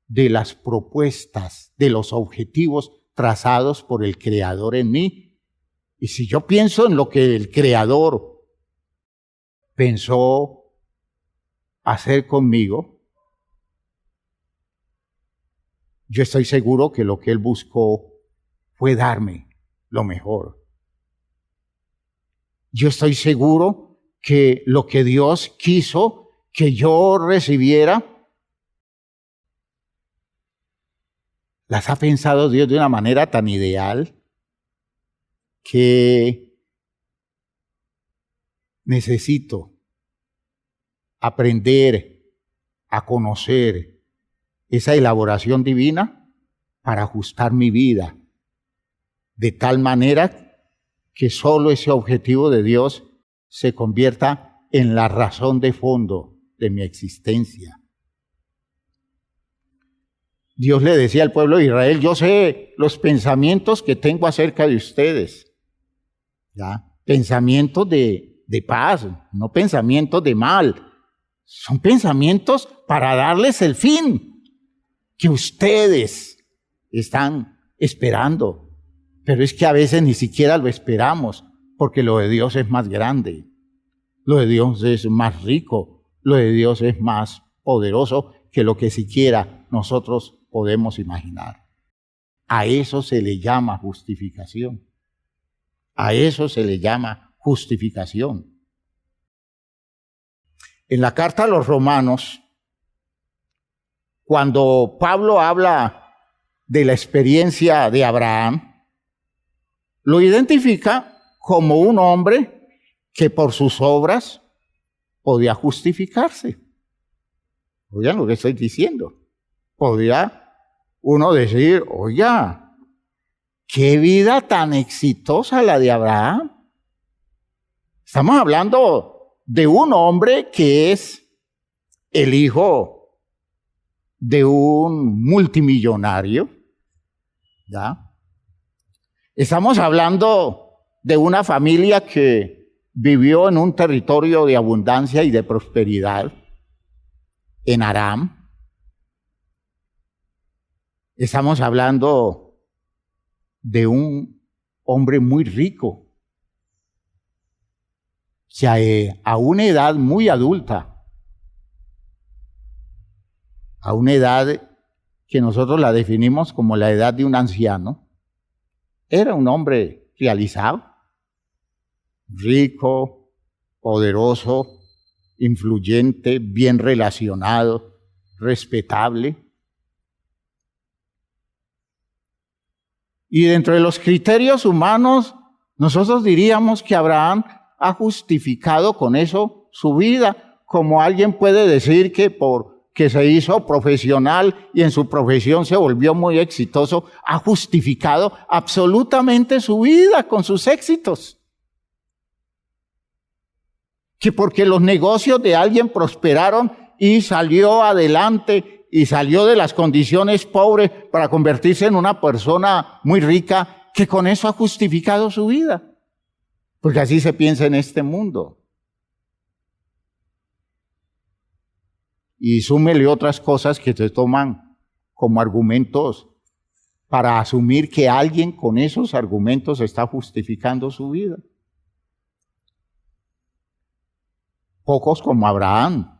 de las propuestas, de los objetivos trazados por el Creador en mí. Y si yo pienso en lo que el Creador pensó hacer conmigo, yo estoy seguro que lo que Él buscó fue darme lo mejor. Yo estoy seguro que lo que Dios quiso que yo recibiera, las ha pensado Dios de una manera tan ideal que necesito aprender a conocer esa elaboración divina para ajustar mi vida de tal manera que solo ese objetivo de Dios se convierta en la razón de fondo de mi existencia. Dios le decía al pueblo de Israel, yo sé los pensamientos que tengo acerca de ustedes. ¿Ya? Pensamientos de paz, no pensamientos de mal. Son pensamientos para darles el fin que ustedes están esperando. Pero es que a veces ni siquiera lo esperamos, porque lo de Dios es más grande. Lo de Dios es más rico. Lo de Dios es más poderoso que lo que siquiera nosotros podemos imaginar. A eso se le llama justificación. A eso se le llama justificación. En la carta a los Romanos, cuando Pablo habla de la experiencia de Abraham, lo identifica como un hombre que por sus obras podía justificarse. Oigan lo que estoy diciendo. Podía uno decir, oiga, qué vida tan exitosa la de Abraham. Estamos hablando de un hombre que es el hijo de un multimillonario, ¿ya? Estamos hablando de una familia que vivió en un territorio de abundancia y de prosperidad, en Aram. Estamos hablando de un hombre muy rico, que a una edad muy adulta, a una edad que nosotros la definimos como la edad de un anciano, era un hombre realizado, rico, poderoso, influyente, bien relacionado, respetable. Y dentro de los criterios humanos, nosotros diríamos que Abraham ha justificado con eso su vida, como alguien puede decir que porque se hizo profesional y en su profesión se volvió muy exitoso, ha justificado absolutamente su vida con sus éxitos. Que porque los negocios de alguien prosperaron y salió adelante y salió de las condiciones pobres para convertirse en una persona muy rica, que con eso ha justificado su vida. Porque así se piensa en este mundo. Y súmele otras cosas que se toman como argumentos para asumir que alguien con esos argumentos está justificando su vida. Pocos como Abraham.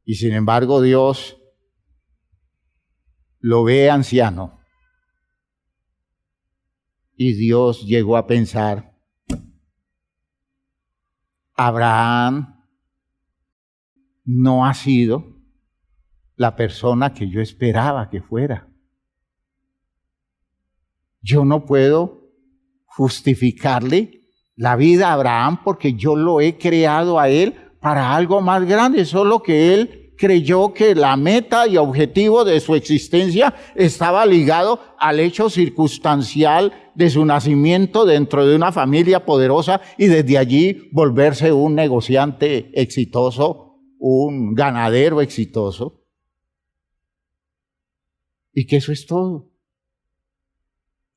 Y sin embargo Dios lo ve anciano. Y Dios llegó a pensar, Abraham no ha sido la persona que yo esperaba que fuera. Yo no puedo justificarle la vida a Abraham porque yo lo he creado a él para algo más grande, solo que él creyó que la meta y objetivo de su existencia estaba ligado al hecho circunstancial de su nacimiento dentro de una familia poderosa y desde allí volverse un negociante exitoso, un ganadero exitoso. Y que eso es todo.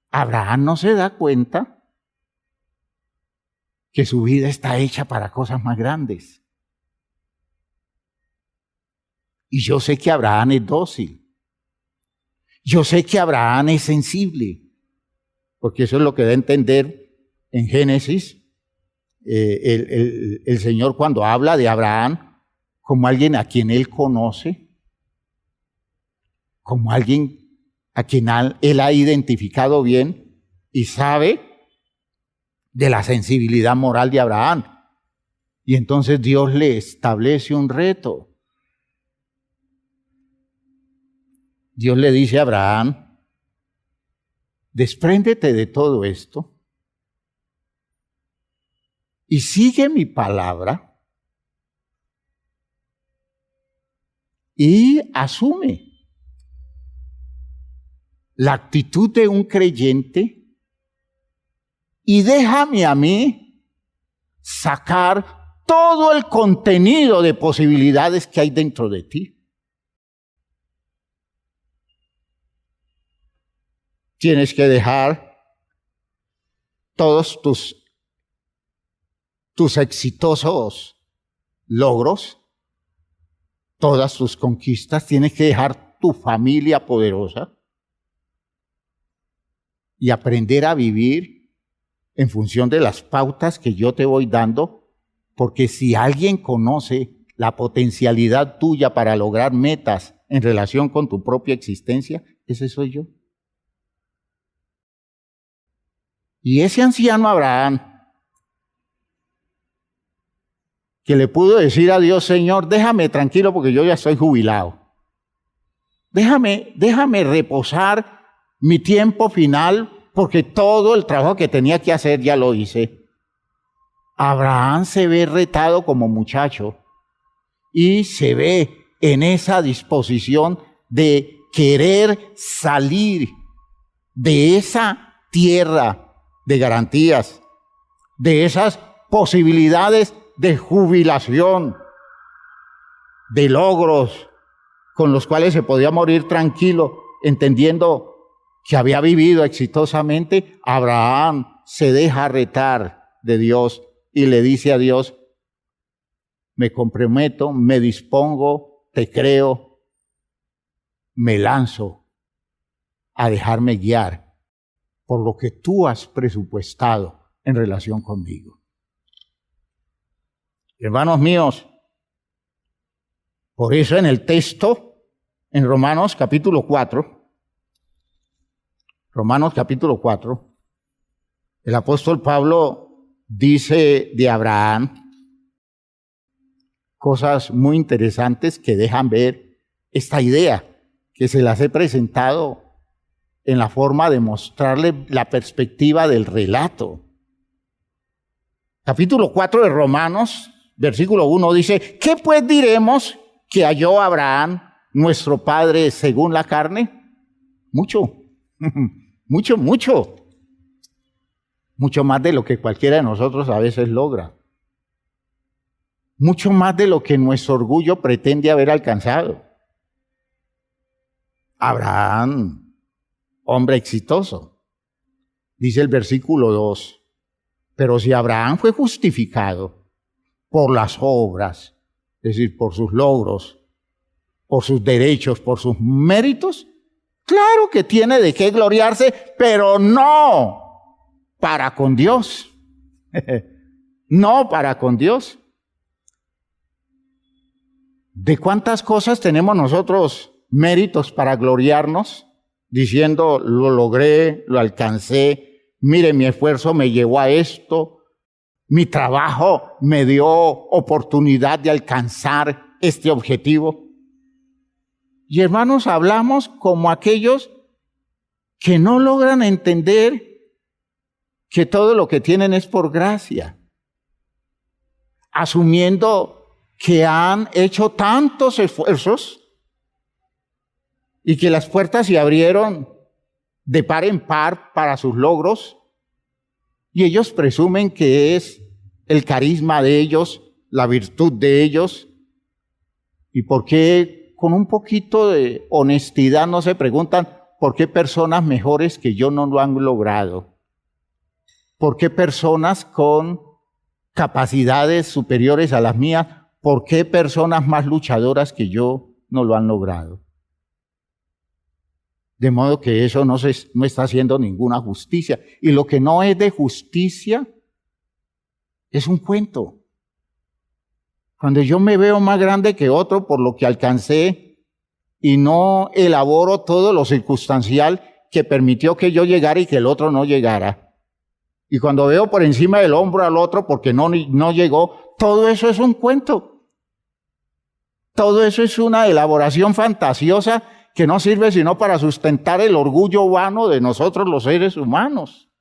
Abraham no se da cuenta que su vida está hecha para cosas más grandes. Y yo sé que Abraham es dócil. Yo sé que Abraham es sensible. Porque eso es lo que da a entender en Génesis el Señor cuando habla de Abraham como alguien a quien Él conoce, como alguien a quien Él ha identificado bien y sabe de la sensibilidad moral de Abraham. Y entonces Dios le establece un reto. Dios le dice a Abraham, despréndete de todo esto y sigue mi palabra y asume la actitud de un creyente y déjame a mí sacar todo el contenido de posibilidades que hay dentro de ti. Tienes que dejar todos tus exitosos logros, todas tus conquistas, tienes que dejar tu familia poderosa y aprender a vivir en función de las pautas que yo te voy dando, porque si alguien conoce la potencialidad tuya para lograr metas en relación con tu propia existencia, ese soy yo. Y ese anciano Abraham, que le pudo decir a Dios, Señor, déjame tranquilo porque yo ya estoy jubilado. Déjame reposar mi tiempo final porque todo el trabajo que tenía que hacer ya lo hice. Abraham se ve retado como muchacho y se ve en esa disposición de querer salir de esa tierra de garantías, de esas posibilidades de jubilación, de logros con los cuales se podía morir tranquilo, entendiendo que había vivido exitosamente. Abraham se deja retar de Dios y le dice a Dios, me comprometo, me dispongo, te creo, me lanzo a dejarme guiar por lo que tú has presupuestado en relación conmigo. Hermanos míos, por eso en el texto, en Romanos capítulo 4, el apóstol Pablo dice de Abraham cosas muy interesantes que dejan ver esta idea que se las he presentado en la forma de mostrarle la perspectiva del relato. Capítulo 4 de Romanos, versículo 1 dice, ¿qué pues diremos que halló Abraham, nuestro padre, según la carne? Mucho, mucho más de lo que cualquiera de nosotros a veces logra. Mucho más de lo que nuestro orgullo pretende haber alcanzado. Abraham, hombre exitoso. Dice el versículo 2, pero si Abraham fue justificado por las obras, es decir, por sus logros, por sus derechos, por sus méritos, claro que tiene de qué gloriarse, pero no para con Dios. No para con Dios. ¿De cuántas cosas tenemos nosotros méritos para gloriarnos? Diciendo, lo logré, lo alcancé, mire, mi esfuerzo me llevó a esto, mi trabajo me dio oportunidad de alcanzar este objetivo. Y hermanos, hablamos como aquellos que no logran entender que todo lo que tienen es por gracia, asumiendo que han hecho tantos esfuerzos y que las puertas se abrieron de par en par para sus logros, y ellos presumen que es el carisma de ellos, la virtud de ellos. ¿Y por qué con un poquito de honestidad no se preguntan por qué personas mejores que yo no lo han logrado? ¿Por qué personas con capacidades superiores a las mías? ¿Por qué personas más luchadoras que yo no lo han logrado? De modo que eso no está haciendo ninguna justicia. Y lo que no es de justicia es un cuento. Cuando yo me veo más grande que otro por lo que alcancé y no elaboro todo lo circunstancial que permitió que yo llegara y que el otro no llegara. Y cuando veo por encima del hombro al otro porque no llegó, todo eso es un cuento. Todo eso es una elaboración fantasiosa que no sirve sino para sustentar el orgullo vano de nosotros los seres humanos.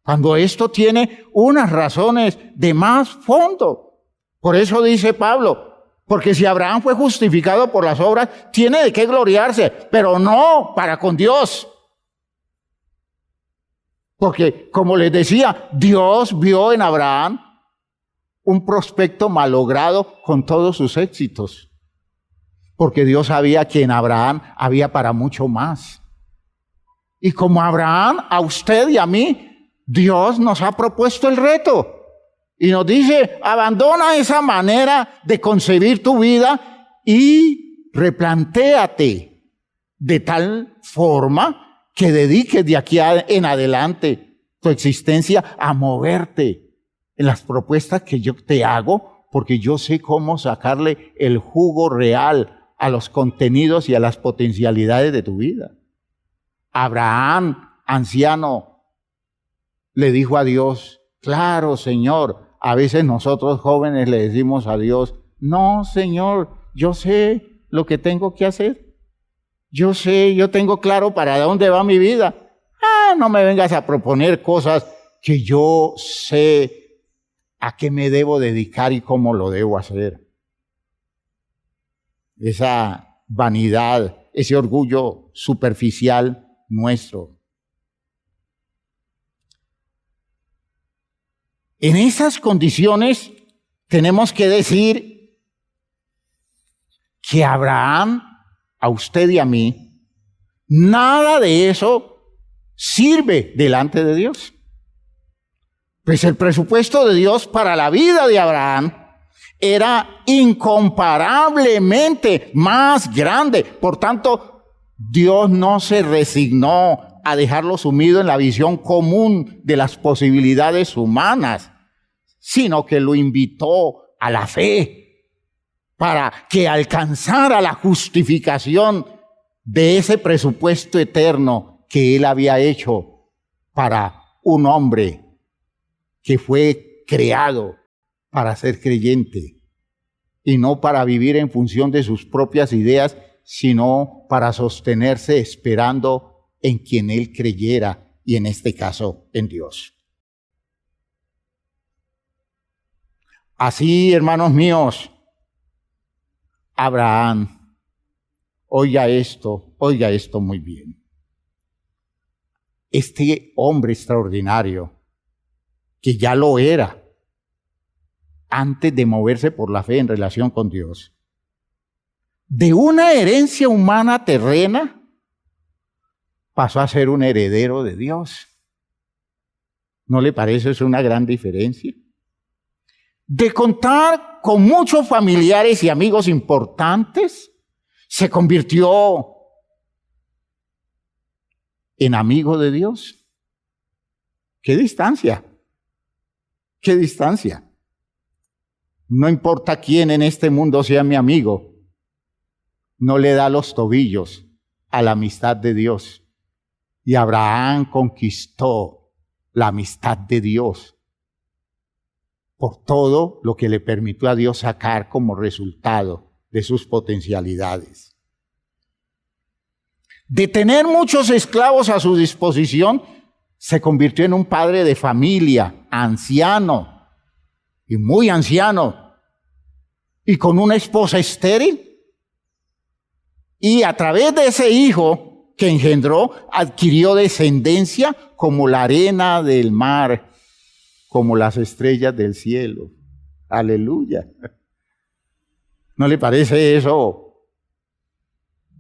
Cuando esto tiene unas razones de más fondo. Por eso dice Pablo, porque si Abraham fue justificado por las obras, tiene de qué gloriarse, pero no para con Dios. Porque, como les decía, Dios vio en Abraham un prospecto malogrado con todos sus éxitos. Porque Dios sabía que en Abraham había para mucho más. Y como Abraham, a usted y a mí, Dios nos ha propuesto el reto. Y nos dice, abandona esa manera de concebir tu vida y replantéate de tal forma que dediques de aquí en adelante tu existencia a moverte en las propuestas que yo te hago, porque yo sé cómo sacarle el jugo real a los contenidos y a las potencialidades de tu vida. Abraham, anciano, le dijo a Dios, claro, Señor. A veces nosotros jóvenes le decimos a Dios, no, Señor, yo sé lo que tengo que hacer. Yo sé, yo tengo claro para dónde va mi vida. No me vengas a proponer cosas que yo sé a qué me debo dedicar y cómo lo debo hacer. Esa vanidad, ese orgullo superficial nuestro. En esas condiciones tenemos que decir que Abraham, a usted y a mí, nada de eso sirve delante de Dios. Pues el presupuesto de Dios para la vida de Abraham era incomparablemente más grande. Por tanto, Dios no se resignó a dejarlo sumido en la visión común de las posibilidades humanas, sino que lo invitó a la fe para que alcanzara la justificación de ese presupuesto eterno que él había hecho para un hombre que fue creado para ser creyente y no para vivir en función de sus propias ideas, sino para sostenerse esperando en quien él creyera, y en este caso en Dios. Así, hermanos míos, Abraham, oiga esto muy bien. Este hombre extraordinario, que ya lo era antes de moverse por la fe en relación con Dios, de una herencia humana terrena, pasó a ser un heredero de Dios. ¿No le parece eso una gran diferencia? De contar con muchos familiares y amigos importantes, se convirtió en amigo de Dios. ¡Qué distancia! ¡Qué distancia! No importa quién en este mundo sea mi amigo, no le da los tobillos a la amistad de Dios. Y Abraham conquistó la amistad de Dios por todo lo que le permitió a Dios sacar como resultado de sus potencialidades. De tener muchos esclavos a su disposición, se convirtió en un padre de familia, anciano, y muy anciano, y con una esposa estéril. Y a través de ese hijo que engendró, adquirió descendencia como la arena del mar, como las estrellas del cielo. Aleluya. ¿No le parece eso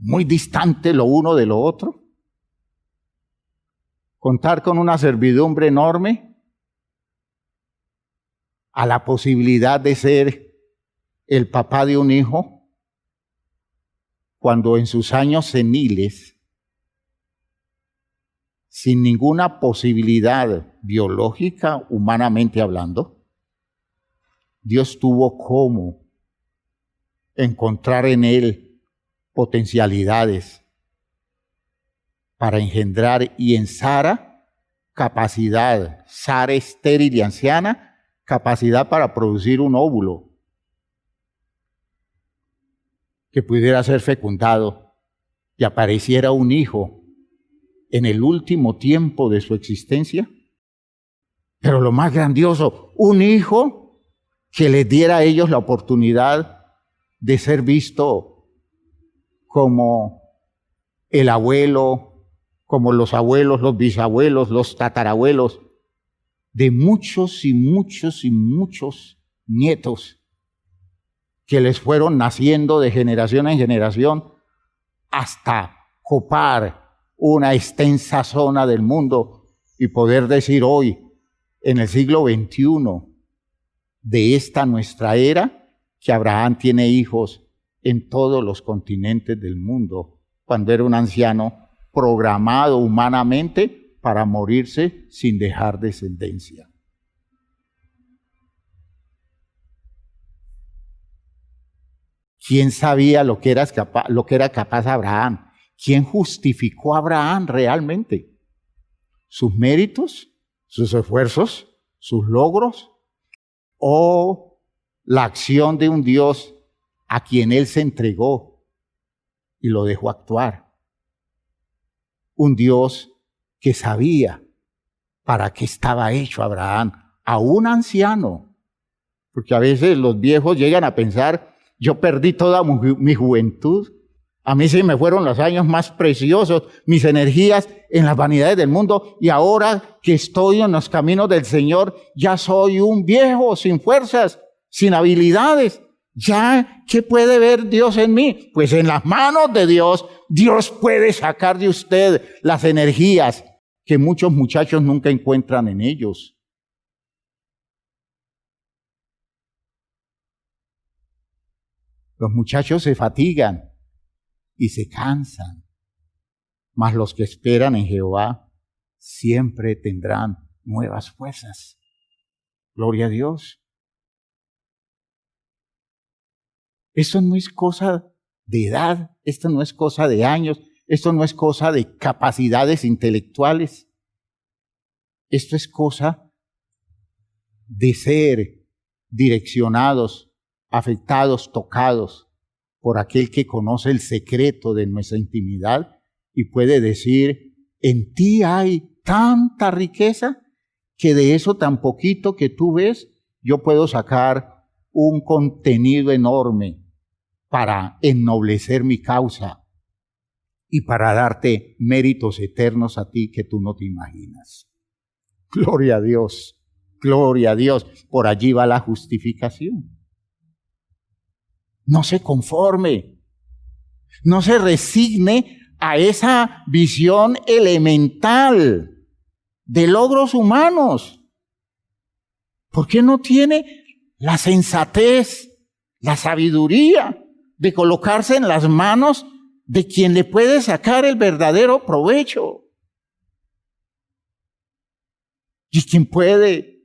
muy distante lo uno de lo otro? Contar con una servidumbre enorme a la posibilidad de ser el papá de un hijo cuando en sus años seniles, sin ninguna posibilidad biológica, humanamente hablando, Dios tuvo cómo encontrar en él potencialidades para engendrar, y en Sara capacidad, Sara estéril y anciana, capacidad para producir un óvulo que pudiera ser fecundado y apareciera un hijo en el último tiempo de su existencia. Pero lo más grandioso, un hijo que les diera a ellos la oportunidad de ser visto como el abuelo, como los abuelos, los bisabuelos, los tatarabuelos, de muchos y muchos y muchos nietos que les fueron naciendo de generación en generación hasta copar una extensa zona del mundo y poder decir hoy, en el siglo XXI, de esta nuestra era, que Abraham tiene hijos en todos los continentes del mundo, cuando era un anciano programado humanamente para morirse sin dejar descendencia. ¿Quién sabía lo que era capaz Abraham? ¿Quién justificó a Abraham realmente? ¿Sus méritos? ¿Sus esfuerzos? ¿Sus logros? ¿O la acción de un Dios a quien él se entregó y lo dejó actuar? Un Dios que sabía para qué estaba hecho Abraham, aún anciano. Porque a veces los viejos llegan a pensar, yo perdí toda mi juventud, a mí se me fueron los años más preciosos, mis energías en las vanidades del mundo, y ahora que estoy en los caminos del Señor, ya soy un viejo sin fuerzas, sin habilidades. ¿Ya qué puede ver Dios en mí? Pues en las manos de Dios, Dios puede sacar de usted las energías que muchos muchachos nunca encuentran en ellos. Los muchachos se fatigan y se cansan, mas los que esperan en Jehová siempre tendrán nuevas fuerzas. Gloria a Dios. Esto no es cosa de edad, esto no es cosa de años, esto no es cosa de capacidades intelectuales. Esto es cosa de ser direccionados, afectados, tocados por aquel que conoce el secreto de nuestra intimidad y puede decir, en ti hay tanta riqueza que de eso tan poquito que tú ves, yo puedo sacar un contenido enorme para ennoblecer mi causa y para darte méritos eternos a ti que tú no te imaginas. Gloria a Dios, gloria a Dios. Por allí va la justificación. No se conforme, no se resigne a esa visión elemental de logros humanos. ¿Por qué no tiene la sensatez, la sabiduría de colocarse en las manos de quien le puede sacar el verdadero provecho? Y quien puede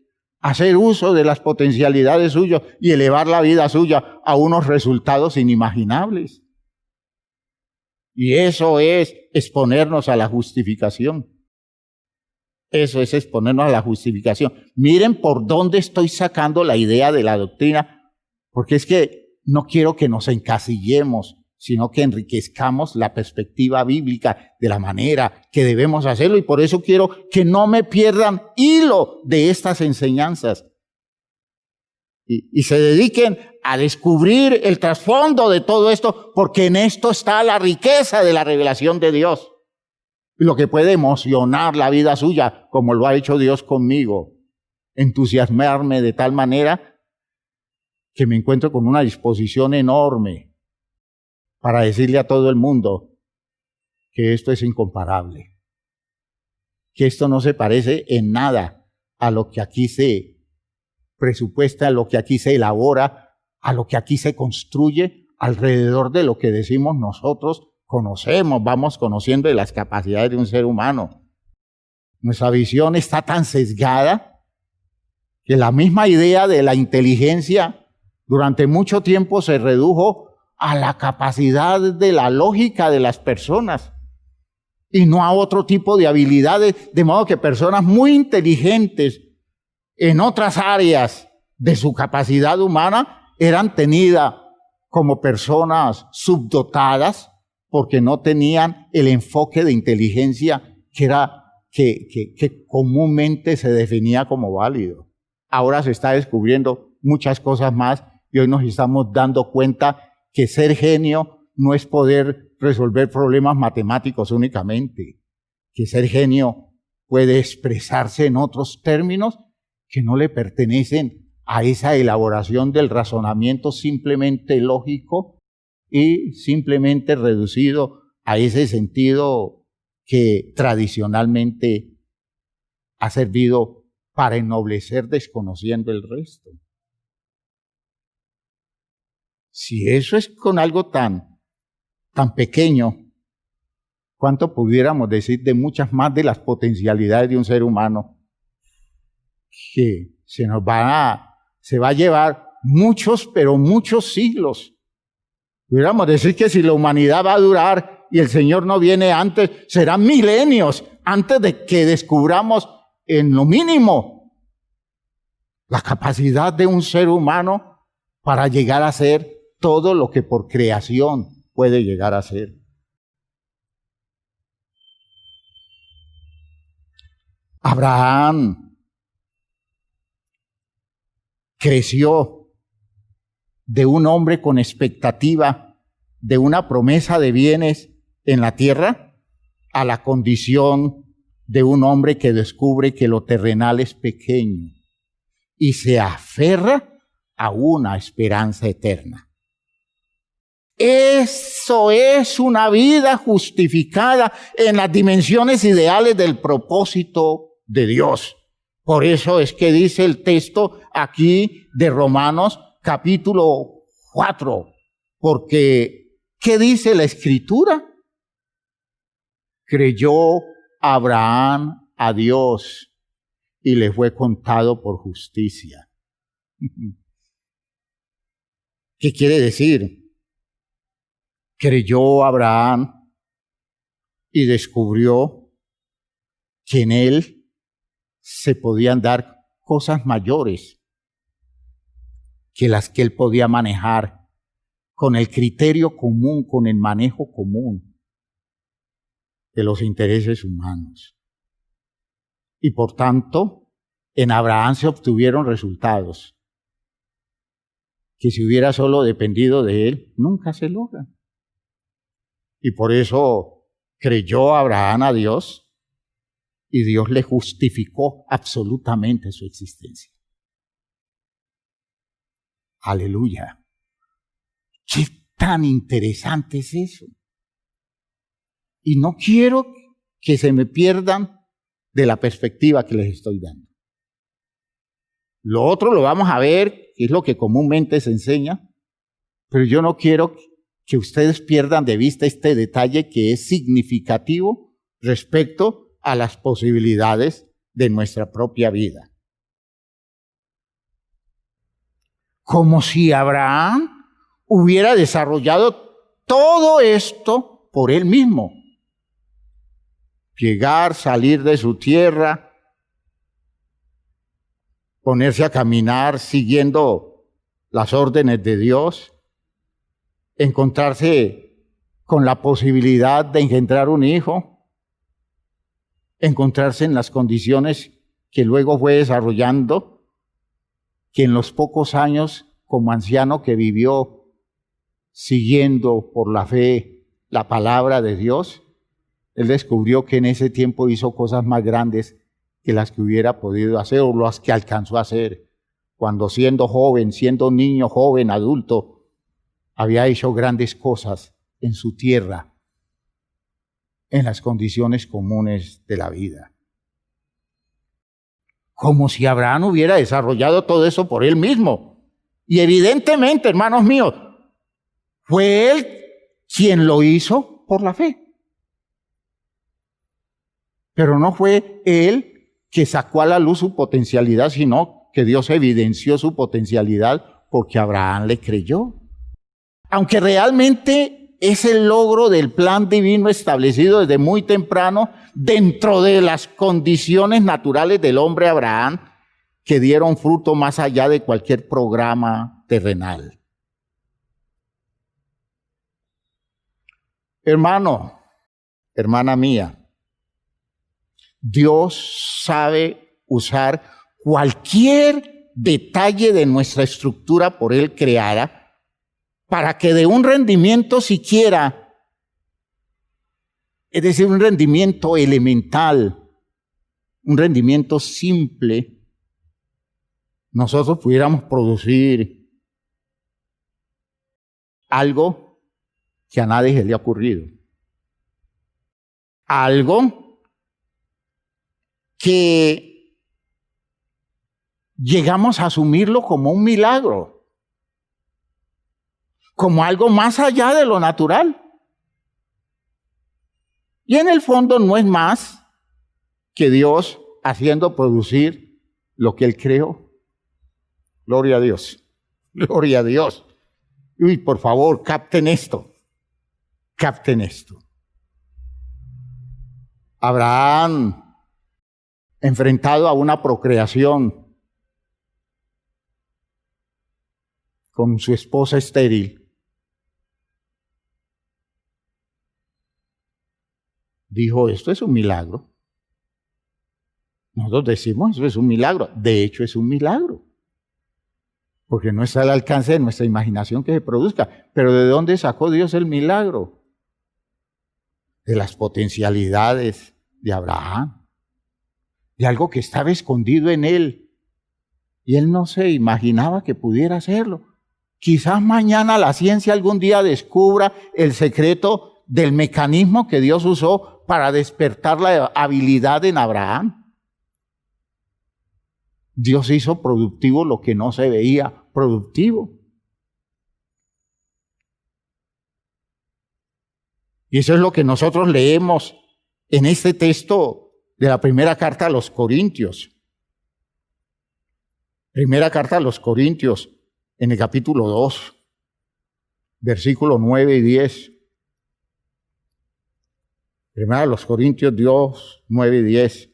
hacer uso de las potencialidades suyas y elevar la vida suya a unos resultados inimaginables. Y eso es exponernos a la justificación. Eso es exponernos a la justificación. Miren por dónde estoy sacando la idea de la doctrina, porque es que no quiero que nos encasillemos, sino que enriquezcamos la perspectiva bíblica de la manera que debemos hacerlo. Y por eso quiero que no me pierdan hilo de estas enseñanzas. Y se dediquen a descubrir el trasfondo de todo esto, porque en esto está la riqueza de la revelación de Dios. Y lo que puede emocionar la vida suya, como lo ha hecho Dios conmigo, entusiasmarme de tal manera que me encuentro con una disposición enorme para decirle a todo el mundo que esto es incomparable, que esto no se parece en nada a lo que aquí se presupuesta, a lo que aquí se elabora, a lo que aquí se construye alrededor de lo que decimos nosotros, conocemos, vamos conociendo de las capacidades de un ser humano. Nuestra visión está tan sesgada que la misma idea de la inteligencia durante mucho tiempo se redujo a la capacidad de la lógica de las personas y no a otro tipo de habilidades, de modo que personas muy inteligentes en otras áreas de su capacidad humana eran tenidas como personas subdotadas porque no tenían el enfoque de inteligencia que comúnmente se definía como válido. Ahora se está descubriendo muchas cosas más y hoy nos estamos dando cuenta que ser genio no es poder resolver problemas matemáticos únicamente, que ser genio puede expresarse en otros términos que no le pertenecen a esa elaboración del razonamiento simplemente lógico y simplemente reducido a ese sentido que tradicionalmente ha servido para ennoblecer desconociendo el resto. Si eso es con algo tan pequeño, ¿cuánto pudiéramos decir de muchas más de las potencialidades de un ser humano que se va a llevar muchos, pero muchos siglos? Pudiéramos decir que si la humanidad va a durar y el Señor no viene antes, serán milenios antes de que descubramos en lo mínimo la capacidad de un ser humano para llegar a ser todo lo que por creación puede llegar a ser. Abraham creció de un hombre con expectativa de una promesa de bienes en la tierra a la condición de un hombre que descubre que lo terrenal es pequeño y se aferra a una esperanza eterna. Eso es una vida justificada en las dimensiones ideales del propósito de Dios. Por eso es que dice el texto aquí de Romanos capítulo 4, porque ¿qué dice la Escritura? Creyó Abraham a Dios y le fue contado por justicia. ¿Qué quiere decir? Creyó Abraham y descubrió que en él se podían dar cosas mayores que las que él podía manejar con el criterio común, con el manejo común de los intereses humanos. Y por tanto, en Abraham se obtuvieron resultados que si hubiera solo dependido de él, nunca se logran. Y por eso creyó Abraham a Dios y Dios le justificó absolutamente su existencia. Aleluya. ¿Qué tan interesante es eso? Y no quiero que se me pierdan de la perspectiva que les estoy dando. Lo otro lo vamos a ver, que es lo que comúnmente se enseña, pero yo no quiero que ustedes pierdan de vista este detalle que es significativo respecto a las posibilidades de nuestra propia vida. Como si Abraham hubiera desarrollado todo esto por él mismo. Llegar, salir de su tierra, ponerse a caminar siguiendo las órdenes de Dios encontrarse con la posibilidad de engendrar un hijo, encontrarse en las condiciones que luego fue desarrollando, que en los pocos años como anciano que vivió siguiendo por la fe la palabra de Dios, él descubrió que en ese tiempo hizo cosas más grandes que las que hubiera podido hacer o las que alcanzó a hacer cuando siendo joven, siendo niño, joven, adulto, había hecho grandes cosas en su tierra, en las condiciones comunes de la vida. Como si Abraham hubiera desarrollado todo eso por él mismo. Y evidentemente, hermanos míos, fue él quien lo hizo por la fe. Pero no fue él que sacó a la luz su potencialidad, sino que Dios evidenció su potencialidad porque Abraham le creyó. Aunque realmente es el logro del plan divino establecido desde muy temprano dentro de las condiciones naturales del hombre Abraham, que dieron fruto más allá de cualquier programa terrenal. Hermano, hermana mía, Dios sabe usar cualquier detalle de nuestra estructura por Él creada para que de un rendimiento siquiera, es decir, un rendimiento elemental, un rendimiento simple, nosotros pudiéramos producir algo que a nadie se le ha ocurrido. Algo que llegamos a asumirlo como un milagro, como algo más allá de lo natural. Y en el fondo no es más que Dios haciendo producir lo que Él creó. Gloria a Dios. Gloria a Dios. Uy, por favor, capten esto. Capten esto. Abraham, enfrentado a una procreación con su esposa estéril, dijo, esto es un milagro. Nosotros decimos, eso es un milagro. De hecho, es un milagro. Porque no está al alcance de nuestra imaginación que se produzca. Pero ¿de dónde sacó Dios el milagro? De las potencialidades de Abraham. De algo que estaba escondido en él. Y él no se imaginaba que pudiera hacerlo. Quizás mañana la ciencia algún día descubra el secreto del mecanismo que Dios usó para despertar la habilidad en Abraham. Dios hizo productivo lo que no se veía productivo. Y eso es lo que nosotros leemos en este texto de la primera carta a los Corintios. Primera carta a los Corintios, en el capítulo 2, versículos 9 y 10. Primera a los Corintios 2, 9 y 10.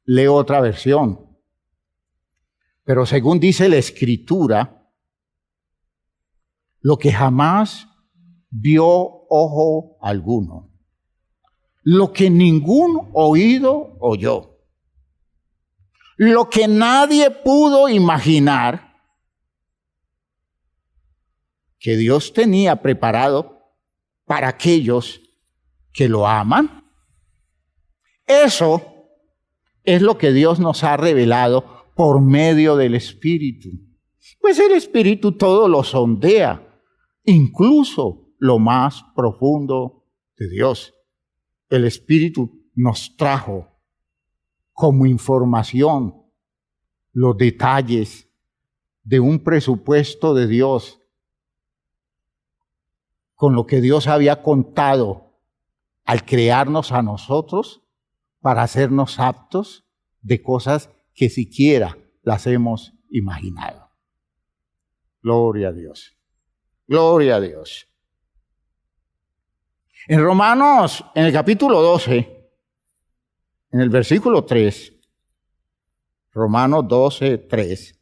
Leo otra versión. Pero según dice la Escritura, lo que jamás vio ojo alguno, lo que ningún oído oyó, lo que nadie pudo imaginar, que Dios tenía preparado para aquellos que lo aman. Eso es lo que Dios nos ha revelado por medio del Espíritu. Pues el Espíritu todo lo sondea, incluso lo más profundo de Dios. El Espíritu nos trajo como información los detalles de un presupuesto de Dios con lo que Dios había contado al crearnos a nosotros para hacernos aptos de cosas que siquiera las hemos imaginado. Gloria a Dios. Gloria a Dios. En Romanos, en el capítulo 12, en el versículo 3, Romanos 12, 3,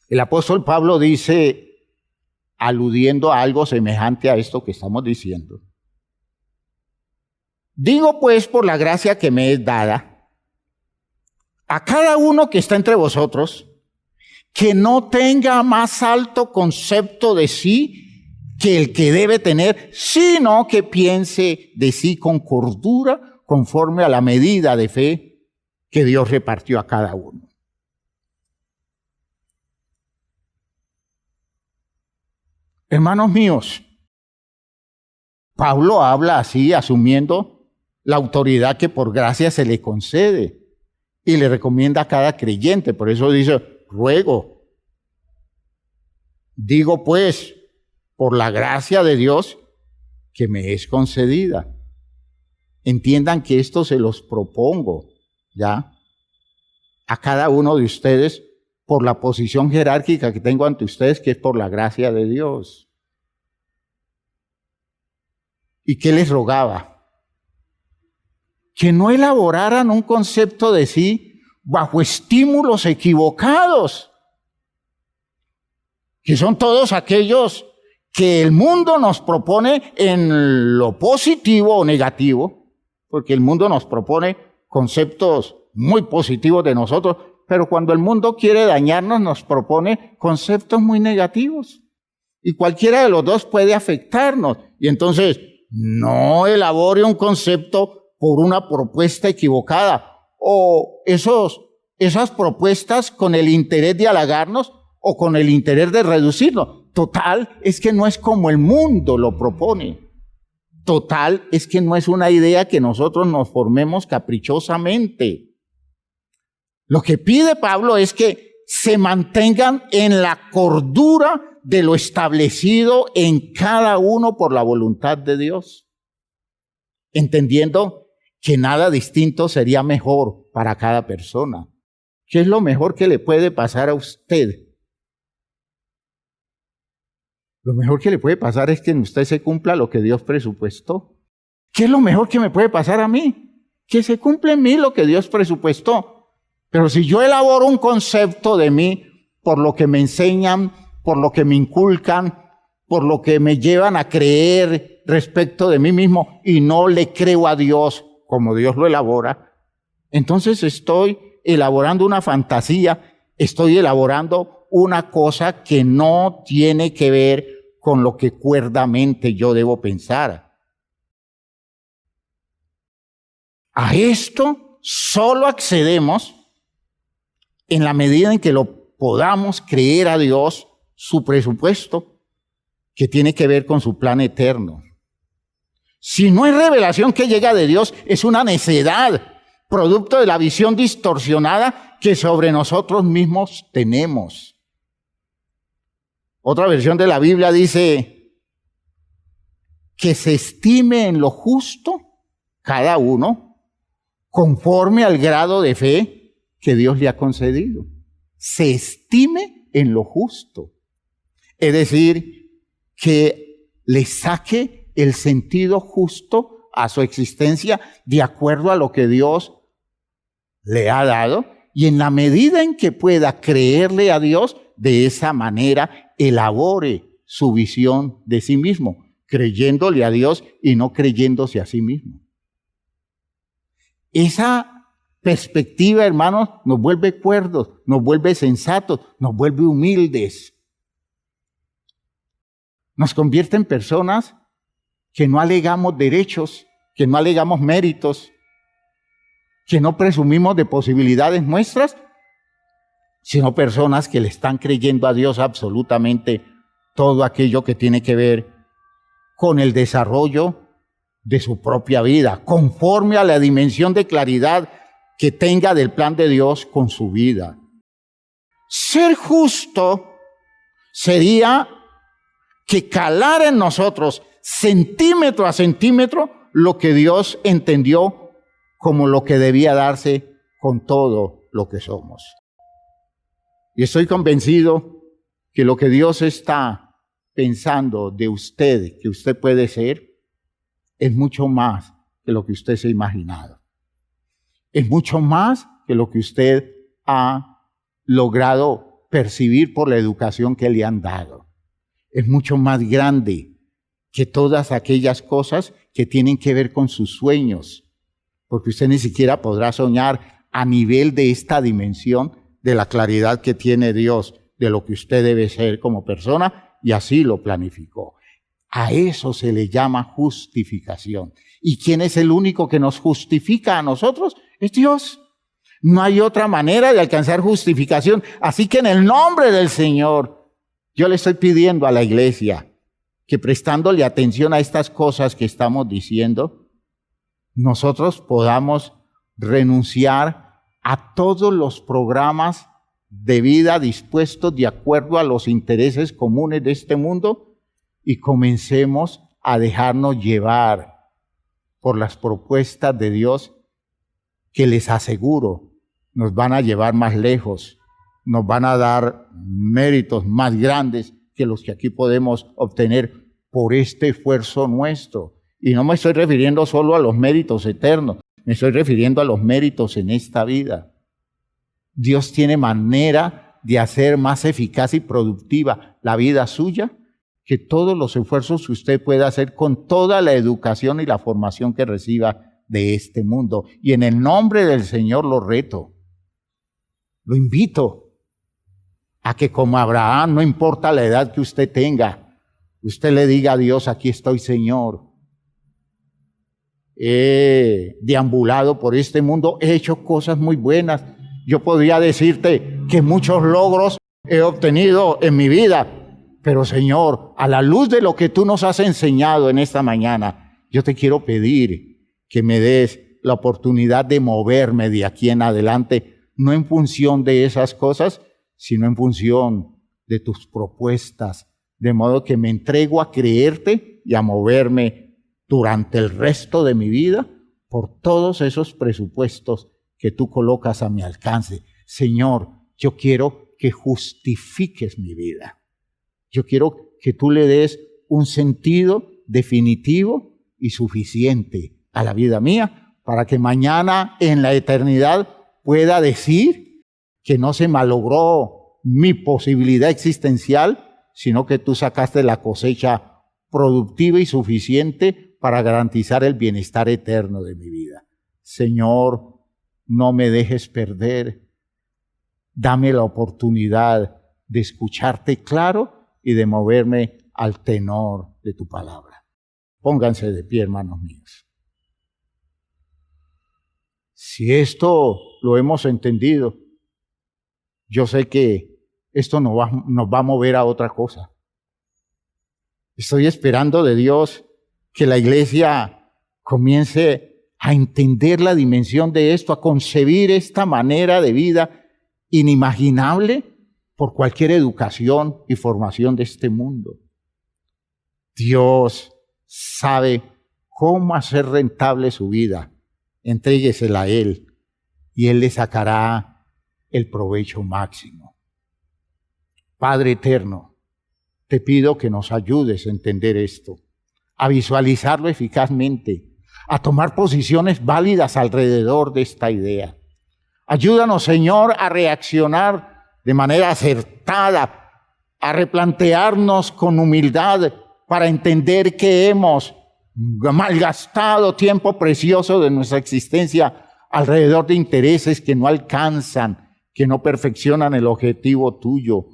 El apóstol Pablo dice, aludiendo a algo semejante a esto que estamos diciendo: digo pues, por la gracia que me es dada, a cada uno que está entre vosotros, que no tenga más alto concepto de sí que el que debe tener, sino que piense de sí con cordura, conforme a la medida de fe que Dios repartió a cada uno. Hermanos míos, Pablo habla así, asumiendo la autoridad que por gracia se le concede y le recomienda a cada creyente. Por eso dice, ruego, digo pues, por la gracia de Dios que me es concedida. Entiendan que esto se los propongo, ¿ya? A cada uno de ustedes, por la posición jerárquica que tengo ante ustedes, que es por la gracia de Dios. ¿Y qué les rogaba? Que no elaboraran un concepto de sí bajo estímulos equivocados, que son todos aquellos que el mundo nos propone en lo positivo o negativo, porque el mundo nos propone conceptos muy positivos de nosotros, pero cuando el mundo quiere dañarnos, nos propone conceptos muy negativos. Y cualquiera de los dos puede afectarnos. Y entonces, no elabore un concepto por una propuesta equivocada, o esas propuestas con el interés de halagarnos o con el interés de reducirnos. Total, es que no es como el mundo lo propone. Total, es que no es una idea que nosotros nos formemos caprichosamente. Lo que pide Pablo es que se mantengan en la cordura de lo establecido en cada uno por la voluntad de Dios, entendiendo que nada distinto sería mejor para cada persona. ¿Qué es lo mejor que le puede pasar a usted? Lo mejor que le puede pasar es que en usted se cumpla lo que Dios presupuestó. ¿Qué es lo mejor que me puede pasar a mí? Que se cumpla en mí lo que Dios presupuestó. Pero si yo elaboro un concepto de mí por lo que me enseñan, por lo que me inculcan, por lo que me llevan a creer respecto de mí mismo y no le creo a Dios como Dios lo elabora, entonces estoy elaborando una fantasía, estoy elaborando una cosa que no tiene que ver con lo que cuerdamente yo debo pensar. A esto solo accedemos en la medida en que lo podamos creer a Dios, su presupuesto, que tiene que ver con su plan eterno. Si no es revelación que llega de Dios, es una necedad, producto de la visión distorsionada que sobre nosotros mismos tenemos. Otra versión de la Biblia dice que se estime en lo justo cada uno conforme al grado de fe que Dios le ha concedido. Se estime en lo justo. Es decir, que le saque el sentido justo a su existencia de acuerdo a lo que Dios le ha dado, y en la medida en que pueda creerle a Dios, de esa manera elabore su visión de sí mismo, creyéndole a Dios y no creyéndose a sí mismo. Esa perspectiva, hermanos, nos vuelve cuerdos, nos vuelve sensatos, nos vuelve humildes. Nos convierte en personas que no alegamos derechos, que no alegamos méritos, que no presumimos de posibilidades nuestras, sino personas que le están creyendo a Dios absolutamente todo aquello que tiene que ver con el desarrollo de su propia vida, conforme a la dimensión de claridad que tenga del plan de Dios con su vida. Ser justo sería que calara en nosotros centímetro a centímetro lo que Dios entendió como lo que debía darse con todo lo que somos. Y estoy convencido que lo que Dios está pensando de usted, que usted puede ser, es mucho más que lo que usted se ha imaginado. Es mucho más que lo que usted ha logrado percibir por la educación que le han dado. Es mucho más grande que todas aquellas cosas que tienen que ver con sus sueños, porque usted ni siquiera podrá soñar a nivel de esta dimensión de la claridad que tiene Dios de lo que usted debe ser como persona, y así lo planificó. A eso se le llama justificación. ¿Y quién es el único que nos justifica a nosotros? Es Dios. No hay otra manera de alcanzar justificación. Así que en el nombre del Señor, yo le estoy pidiendo a la iglesia que prestándole atención a estas cosas que estamos diciendo, nosotros podamos renunciar a todos los programas de vida dispuestos de acuerdo a los intereses comunes de este mundo y comencemos a dejarnos llevar por las propuestas de Dios que les aseguro nos van a llevar más lejos, nos van a dar méritos más grandes que los que aquí podemos obtener por este esfuerzo nuestro. Y no me estoy refiriendo solo a los méritos eternos, me estoy refiriendo a los méritos en esta vida. Dios tiene manera de hacer más eficaz y productiva la vida suya que todos los esfuerzos que usted pueda hacer con toda la educación y la formación que reciba de este mundo. Y en el nombre del Señor lo reto, lo invito a que como Abraham, no importa la edad que usted tenga, usted le diga a Dios, aquí estoy, Señor. He deambulado por este mundo, he hecho cosas muy buenas. Yo podría decirte que muchos logros he obtenido en mi vida, pero Señor, a la luz de lo que tú nos has enseñado en esta mañana, yo te quiero pedir que me des la oportunidad de moverme de aquí en adelante, no en función de esas cosas, sino en función de tus propuestas, de modo que me entrego a creerte y a moverme durante el resto de mi vida por todos esos presupuestos que tú colocas a mi alcance. Señor, yo quiero que justifiques mi vida. Yo quiero que tú le des un sentido definitivo y suficiente a la vida mía para que mañana en la eternidad pueda decir que no se malogró mi posibilidad existencial, sino que tú sacaste la cosecha productiva y suficiente para garantizar el bienestar eterno de mi vida. Señor, no me dejes perder. Dame la oportunidad de escucharte claro y de moverme al tenor de tu palabra. Pónganse de pie, hermanos míos. Si esto lo hemos entendido, yo sé que esto nos va a mover a otra cosa. Estoy esperando de Dios que la iglesia comience a entender la dimensión de esto, a concebir esta manera de vida inimaginable por cualquier educación y formación de este mundo. Dios sabe cómo hacer rentable su vida. Entréguesela a Él y Él le sacará el provecho máximo. Padre eterno, te pido que nos ayudes a entender esto, a visualizarlo eficazmente, a tomar posiciones válidas alrededor de esta idea. Ayúdanos, Señor, a reaccionar de manera acertada, a replantearnos con humildad para entender que hemos malgastado tiempo precioso de nuestra existencia alrededor de intereses que no alcanzan, que no perfeccionan el objetivo tuyo.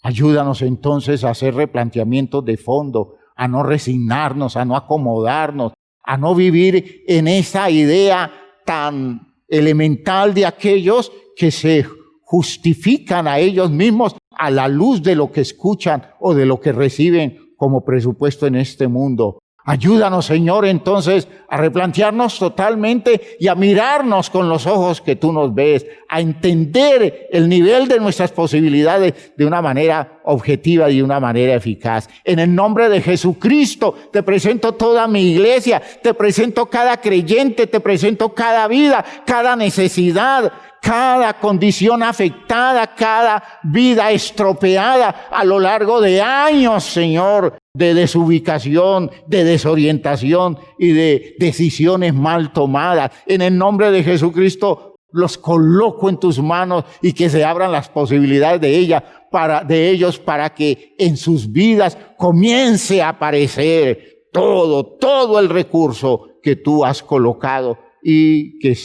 Ayúdanos entonces a hacer replanteamientos de fondo, a no resignarnos, a no acomodarnos, a no vivir en esa idea tan elemental de aquellos que se justifican a ellos mismos a la luz de lo que escuchan o de lo que reciben como presupuesto en este mundo. Ayúdanos, Señor, entonces a replantearnos totalmente y a mirarnos con los ojos que tú nos ves, a entender el nivel de nuestras posibilidades de una manera objetiva y de una manera eficaz. En el nombre de Jesucristo te presento toda mi iglesia, te presento cada creyente, te presento cada vida, cada necesidad, cada condición afectada, cada vida estropeada a lo largo de años, Señor, de desubicación, de desorientación y de decisiones mal tomadas. En el nombre de Jesucristo los coloco en tus manos y que se abran las posibilidades de ellos para que en sus vidas comience a aparecer todo el recurso que tú has colocado y que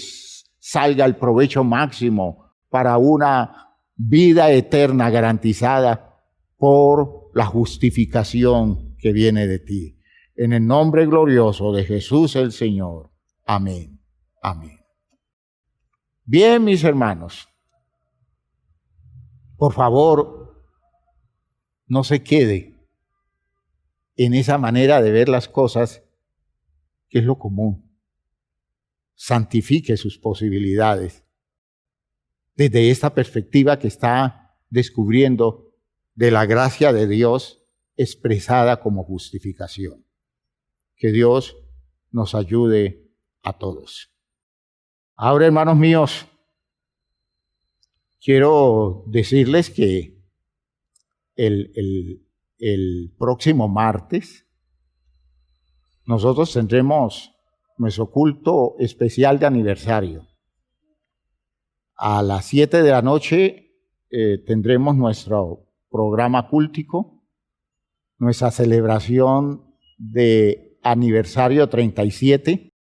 salga el provecho máximo para una vida eterna garantizada por la justificación que viene de ti. En el nombre glorioso de Jesús el Señor. Amén. Amén. Bien, mis hermanos, por favor, no se quede en esa manera de ver las cosas que es lo común. Santifique sus posibilidades desde esta perspectiva que está descubriendo de la gracia de Dios expresada como justificación. Que Dios nos ayude a todos. Ahora, hermanos míos, quiero decirles que el próximo martes nosotros tendremos nuestro culto especial de aniversario. A las 7 de la noche tendremos nuestro programa cúltico, nuestra celebración de aniversario 37.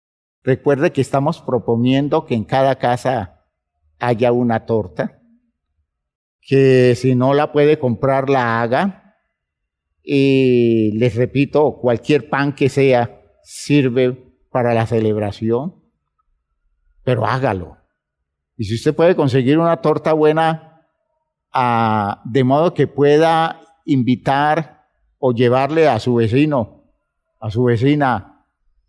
Recuerde que estamos proponiendo que en cada casa haya una torta, que si no la puede comprar, la haga. Y les repito, cualquier pan que sea sirve para la celebración, pero hágalo. Y si usted puede conseguir una torta buena, de modo que pueda invitar o llevarle a su vecino, a su vecina,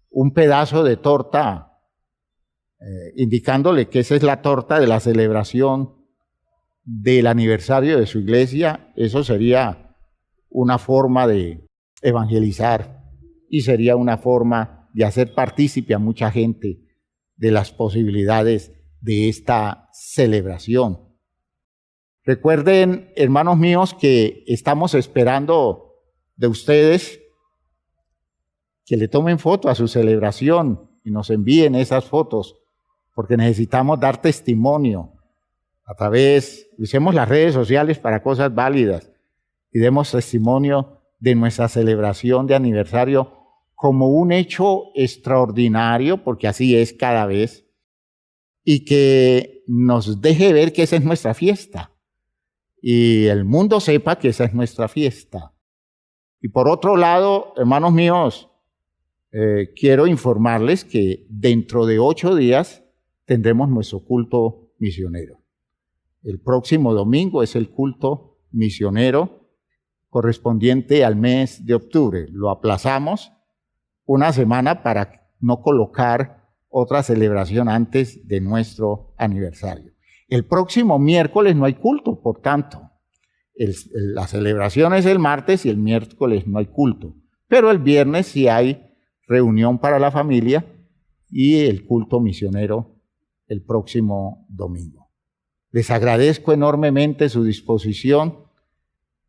un pedazo de torta, indicándole que esa es la torta de la celebración del aniversario de su iglesia, eso sería una forma de evangelizar y sería una forma de hacer partícipe a mucha gente de las posibilidades de esta celebración. Recuerden, hermanos míos, que estamos esperando de ustedes que le tomen foto a su celebración y nos envíen esas fotos, porque necesitamos dar testimonio a través, usemos las redes sociales para cosas válidas y demos testimonio de nuestra celebración de aniversario como un hecho extraordinario, porque así es cada vez, y que nos deje ver que esa es nuestra fiesta y el mundo sepa que esa es nuestra fiesta. Y por otro lado, hermanos míos, quiero informarles que dentro de 8 días tendremos nuestro culto misionero. El próximo domingo es el culto misionero correspondiente al mes de octubre. Lo aplazamos una semana para no colocar otra celebración antes de nuestro aniversario. El próximo miércoles no hay culto, por tanto, la celebración es el martes y el miércoles no hay culto, pero el viernes sí hay reunión para la familia y el culto misionero el próximo domingo. Les agradezco enormemente su disposición,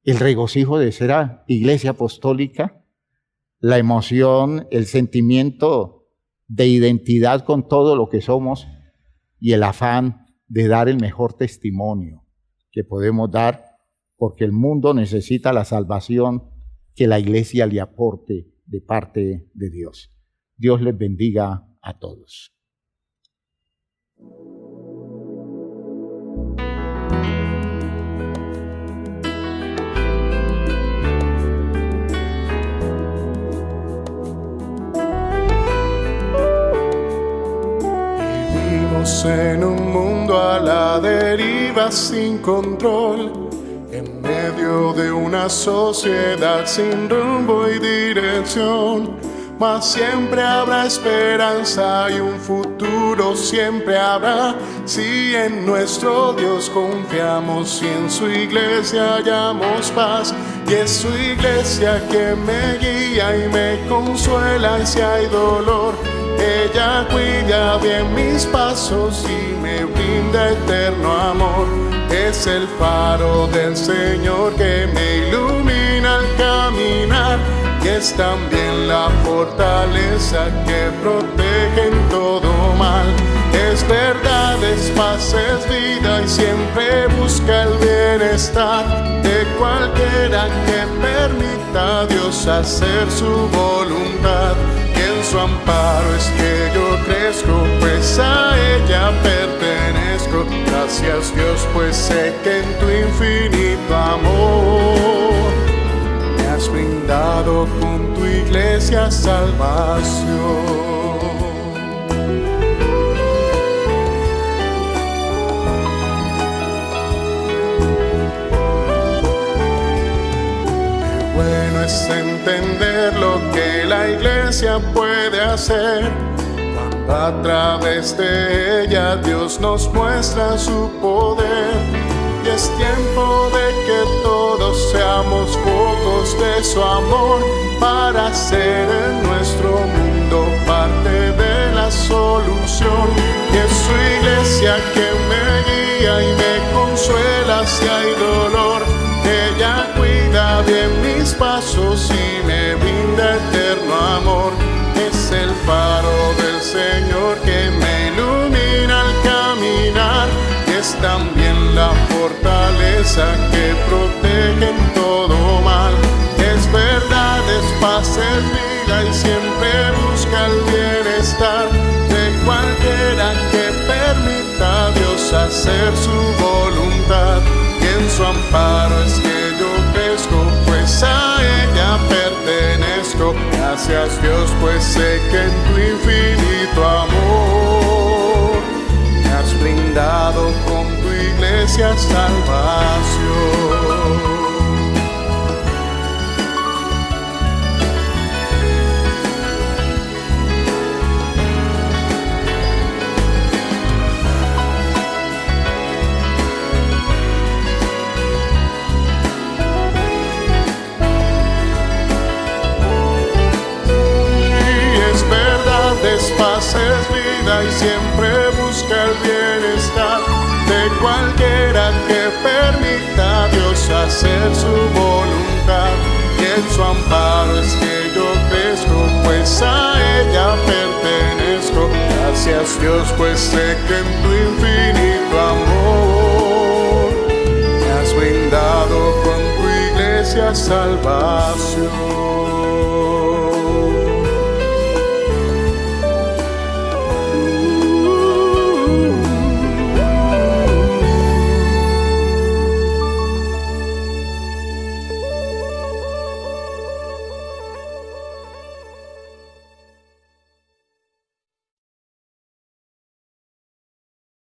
el regocijo de ser iglesia apostólica, la emoción, el sentimiento de identidad con todo lo que somos y el afán de dar el mejor testimonio que podemos dar, porque el mundo necesita la salvación que la iglesia le aporte de parte de Dios. Dios les bendiga a todos. Vivimos en un mundo a la deriva sin control, en medio de una sociedad sin rumbo y dirección, mas siempre habrá esperanza y un futuro siempre habrá, si en nuestro Dios confiamos y en su iglesia hallamos paz. Y es su iglesia que me guía y me consuela, y si hay dolor, ella cuida bien mis pasos y me brinda eterno amor. Es el faro del Señor que me ilumina al caminar, y es también la fortaleza que protege en todo mal. Es verdad, es paz es vida y siempre busca el bienestar de cualquiera que permita a Dios hacer su voluntad. Y en su amparo es que yo crezco, pues a ella pertenezco. Gracias Dios, pues sé que en tu infinito amor me has brindado con tu iglesia salvación. Bueno es entender lo que la iglesia puede hacer cuando a través de ella Dios nos muestra su poder. Y es tiempo de que todos seamos focos de su amor para ser en nuestro mundo parte de la solución. Y es su iglesia que me guía y me consuela si hay dolor. Ella cuida bien mis pasos y me brinda eterno amor. Es el faro del Señor que me ilumina al caminar. Y es también la fortaleza que protege en todo mal. Es verdad, es paz, es vida y siempre busca el bienestar de cualquiera que permita a Dios hacer su voluntad. Y en su amparo es que yo crezco, pues a ella pertenezco. Gracias Dios, pues sé que en tu infinito amor me has brindado con tu iglesia salvación. Es paz, es vida y siempre busca el bienestar de cualquiera que permita a Dios hacer su voluntad. Y en su amparo es que yo crezco, pues a ella pertenezco. Gracias Dios, pues sé que en tu infinito amor me has brindado con tu iglesia salvación.